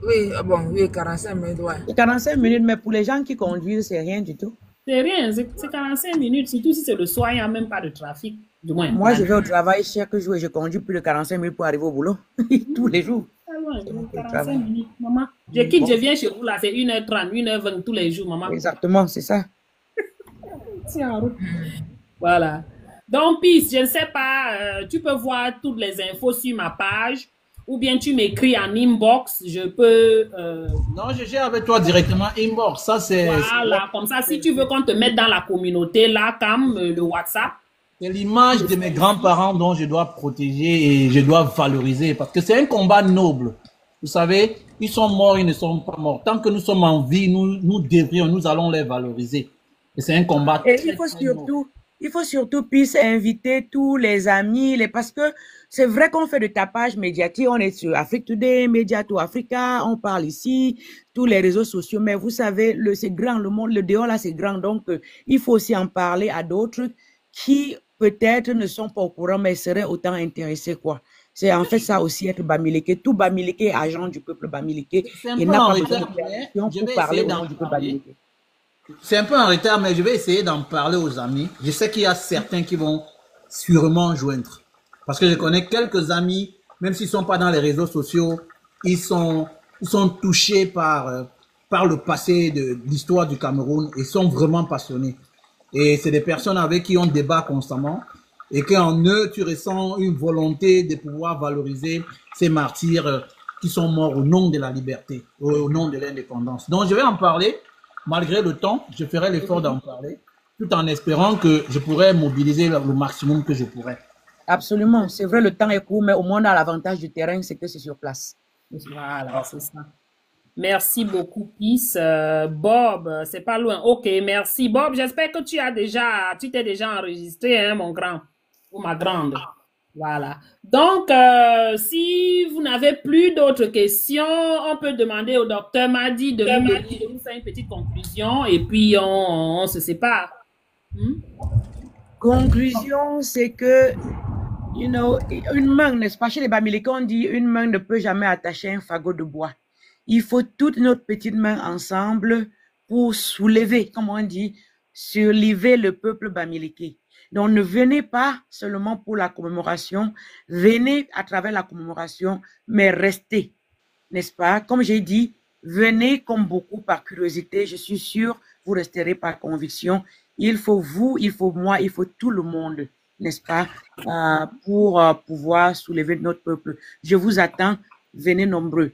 Oui, oui, 45 minutes, ouais. 45 minutes, mais pour les gens qui conduisent, c'est rien du tout. C'est rien, c'est 45 minutes, surtout si c'est le soir, il n'y a même pas de trafic. Du moins. Moi, je vais au travail chaque jour et je conduis plus de 45 minutes pour arriver au boulot. Tous les jours. Pas loin, 45 minutes, maman. Je quitte, je viens chez vous, là, c'est 1h30, 1h20 tous les jours, maman. Exactement, c'est ça. Voilà. Donc, Peace, je ne sais pas, tu peux voir toutes les infos sur ma page ou bien tu m'écris en inbox, je peux... Non, je gère avec toi directement inbox. Ça, voilà, comme ça, si tu veux qu'on te mette dans la communauté, là, comme le WhatsApp. c'est l'image de mes grands-parents dont je dois protéger et je dois valoriser parce que c'est un combat noble. Vous savez, ils sont morts, ils ne sont pas morts. Tant que nous sommes en vie, nous allons les valoriser. Et c'est un combat Et très, très noble. il faut surtout puisse inviter tous les amis, parce que c'est vrai qu'on fait de tapage médiatique, on est sur Afrique Today, Media to Africa, on parle ici, tous les réseaux sociaux, mais vous savez, c'est grand, le monde, le dehors là, c'est grand, donc il faut aussi en parler à d'autres qui peut-être ne sont pas au courant, mais seraient autant intéressés, quoi. C'est en fait ça aussi être Bamileke. Tout Bamileke est agent du peuple Bamileke. C'est un Il peu n'a en pas besoin retard, de mais permission je pour vais parler essayer au nom d'en du peuple parler. Bamileke. C'est un peu en retard, mais je vais essayer d'en parler aux amis. Je sais qu'il y a certains qui vont sûrement joindre. Parce que je connais quelques amis, même s'ils ne sont pas dans les réseaux sociaux, ils sont touchés par le passé de l'histoire du Cameroun et sont vraiment passionnés. Et c'est des personnes avec qui on débat constamment et qu'en eux, tu ressens une volonté de pouvoir valoriser ces martyrs qui sont morts au nom de la liberté, au nom de l'indépendance. Donc, je vais en parler. Malgré le temps, je ferai l'effort d'en parler, tout en espérant que je pourrai mobiliser le maximum que je pourrai. Absolument. C'est vrai, le temps est court, mais au moins, on a l'avantage du terrain, c'est que c'est sur place. Voilà, c'est ça. Merci beaucoup, Peace. Bob, c'est pas loin. Ok, merci. Bob, j'espère que tu t'es déjà enregistré, hein, mon grand ou ma grande. Voilà. Donc, si vous n'avez plus d'autres questions, on peut demander au docteur Madi de nous faire une petite conclusion et puis on se sépare. Conclusion, c'est que, une main, n'est-ce pas, chez les Bamileke, on dit une main ne peut jamais attacher un fagot de bois. Il faut toutes nos petites mains ensemble pour soulever, comme on dit, surlever le peuple Bamileke. Donc, ne venez pas seulement pour la commémoration, venez à travers la commémoration, mais restez, n'est-ce pas? Comme j'ai dit, venez comme beaucoup par curiosité, je suis sûr, vous resterez par conviction. Il faut vous, il faut moi, il faut tout le monde, n'est-ce pas, pour pouvoir soulever notre peuple. Je vous attends, venez nombreux.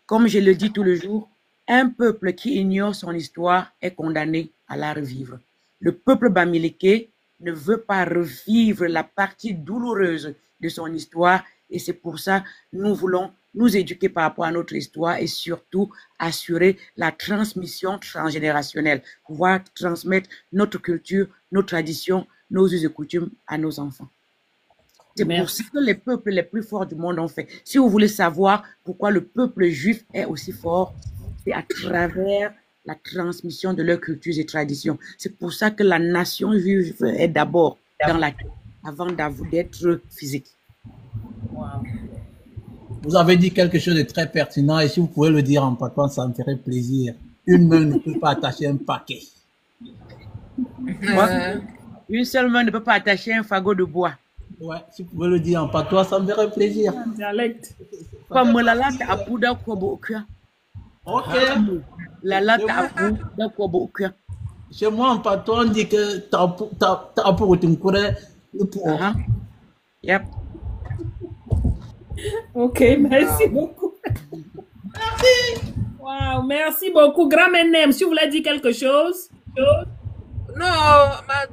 Comme je le dis tous les jours, un peuple qui ignore son histoire est condamné à la revivre. Le peuple Bamileke ne veut pas revivre la partie douloureuse de son histoire et c'est pour ça que nous voulons nous éduquer par rapport à notre histoire et surtout assurer la transmission transgénérationnelle, pouvoir transmettre notre culture, nos traditions, nos us et coutumes à nos enfants. C'est pour ça que les peuples les plus forts du monde ont fait. Si vous voulez savoir pourquoi le peuple juif est aussi fort, c'est à travers la transmission de leurs cultures et traditions. C'est pour ça que la nation juive est d'abord dans la tête, avant d'être physique. Wow. Vous avez dit quelque chose de très pertinent et si vous pouvez le dire en patois, ça me ferait plaisir. Une main ne peut pas attacher un paquet. Une seule main ne peut pas attacher un fagot de bois. Ouais, si vous pouvez le dire en patois, ça me ferait plaisir. Dialecte. Comme la latte à poudre quoi. Ok. La latte à poudre quoi. Chez moi, en patois, on dit que t'as pour te courir. Yep. Ok, merci beaucoup. Merci. Wow, merci beaucoup. Grand Menem, si vous voulez dire quelque chose. Non,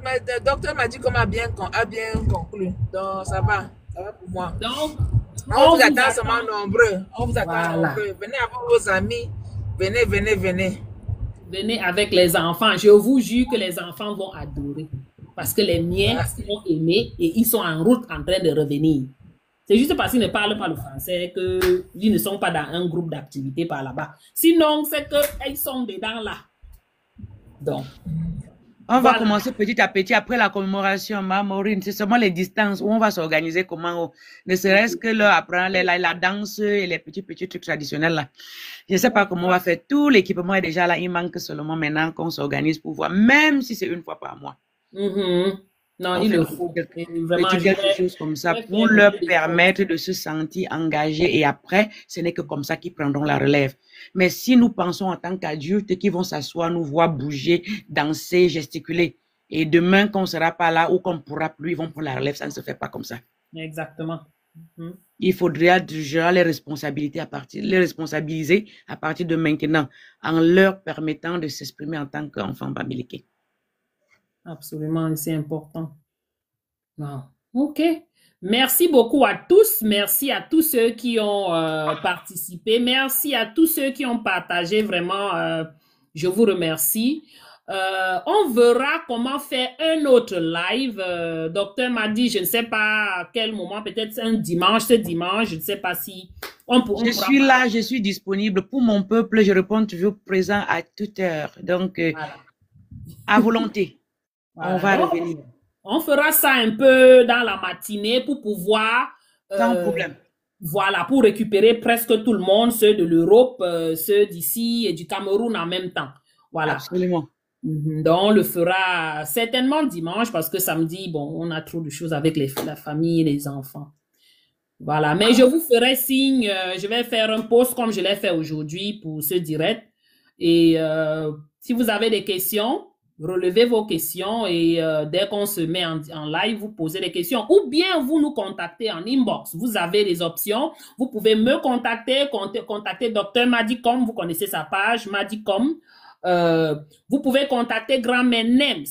le docteur m'a dit qu'on a bien conclu. Donc, ça va pour moi. Donc, on vous attend seulement nombreux. On vous attend nombreux. Venez avec vos amis. Venez. Venez avec les enfants. Je vous jure que les enfants vont adorer. Parce que les miens sont aimés et ils sont en route en train de revenir. C'est juste parce qu'ils ne parlent pas le français qu'ils ne sont pas dans un groupe d'activité par là-bas. Sinon, c'est qu'ils sont dedans là. Donc, on va commencer petit à petit après la commémoration, Maureen. C'est seulement les distances où on va s'organiser comment, ne serait-ce que leur apprendre la danse et les petits trucs traditionnels là. Je ne sais pas comment on va faire. Tout l'équipement est déjà là. Il manque seulement maintenant qu'on s'organise pour voir, même si c'est une fois par mois. Non, il le faut. Vraiment, quelque chose comme ça pour leur permettre de se sentir engagés et après, ce n'est que comme ça qu'ils prendront la relève. Mais si nous pensons en tant qu'adultes qu'ils vont s'asseoir, nous voir bouger, danser, gesticuler, et demain qu'on ne sera pas là ou qu'on ne pourra plus, ils vont prendre la relève, ça ne se fait pas comme ça. Exactement. Mhm. Il faudrait déjà les responsabiliser à partir de maintenant, en leur permettant de s'exprimer en tant qu'enfants bamileke. Absolument, c'est important. Wow. OK. Merci beaucoup à tous. Merci à tous ceux qui ont participé. Merci à tous ceux qui ont partagé. Vraiment, je vous remercie. On verra comment faire un autre live. Docteur m'a dit, je ne sais pas à quel moment, peut-être un dimanche, ce dimanche, je ne sais pas si on pourra. Je suis là, je suis disponible. Pour mon peuple, je réponds toujours présent à toute heure. Donc, Voilà. à volonté, Voilà. on va Donc, revenir. on fera ça un peu dans la matinée pour pouvoir... Sans problème. Voilà, pour récupérer presque tout le monde, ceux de l'Europe, ceux d'ici et du Cameroun en même temps. Voilà. Absolument. Donc, on le fera certainement dimanche parce que samedi, bon, on a trop de choses avec la famille et les enfants. Voilà, mais je vous ferai signe, je vais faire un post comme je l'ai fait aujourd'hui pour ce direct. Et si vous avez des questions, relevez vos questions et dès qu'on se met en live, vous posez des questions ou bien vous nous contactez en inbox. Vous avez des options. Vous pouvez me contacter, contacter Dr Madicom, vous connaissez sa page, Madicom. Vous pouvez contacter Grand-mère Nems.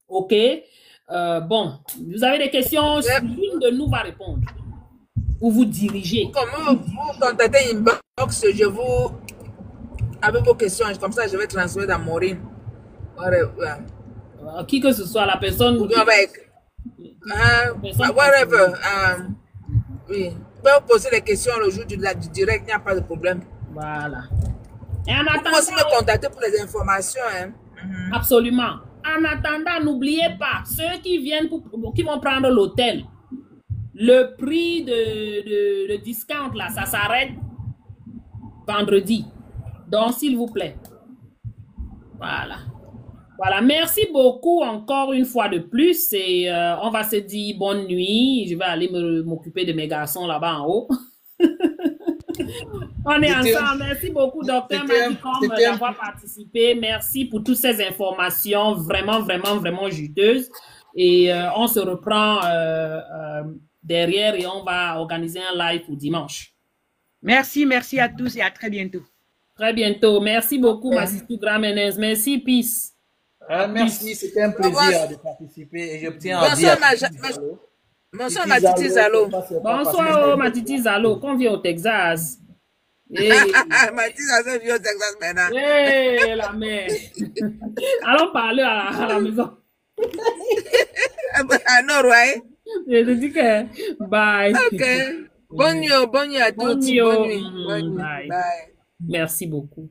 OK? Bon, vous avez des questions, l'une de nous va répondre. Ou vous dirigez. Comment vous contactez inbox, je vous... Avec vos questions, comme ça, je vais transférer dans Maureen. Qui que ce soit, la personne... Avec... whatever. Oui. Vous pouvez vous poser les questions le jour du direct, il n'y a pas de problème. Voilà. Et en attendant... Vous pouvez aussi me contacter pour les informations. Hein. Absolument. En attendant, n'oubliez pas, ceux qui viennent, qui vont prendre l'hôtel, le prix de discount, là, ça s'arrête vendredi. Donc, s'il vous plaît. Voilà. Voilà. Merci beaucoup encore une fois de plus. Et on va se dire bonne nuit. Je vais aller m'occuper de mes garçons là-bas en haut. On est ensemble. Merci beaucoup, docteur Madicom, d'avoir participé. Merci pour toutes ces informations vraiment, vraiment, vraiment juteuses. Et on se reprend derrière et on va organiser un live pour dimanche. Merci, merci à tous et à très bientôt. Très bientôt. Merci beaucoup, Massistou Gramenez. Merci, peace. Merci, c'était un plaisir de participer et je tiens à dire... Bonsoir, ma Titi Zalo. Bonsoir, ma Titi Zalo. Qu'on vient au Texas. Hey. Ma Titi Zalo vient au Texas maintenant. Hey, la mère. Allons parler à la maison. I know, right? Je te dis que bye. Ok. Bonne nuit à tous. Bonne nuit. Bye. Merci beaucoup.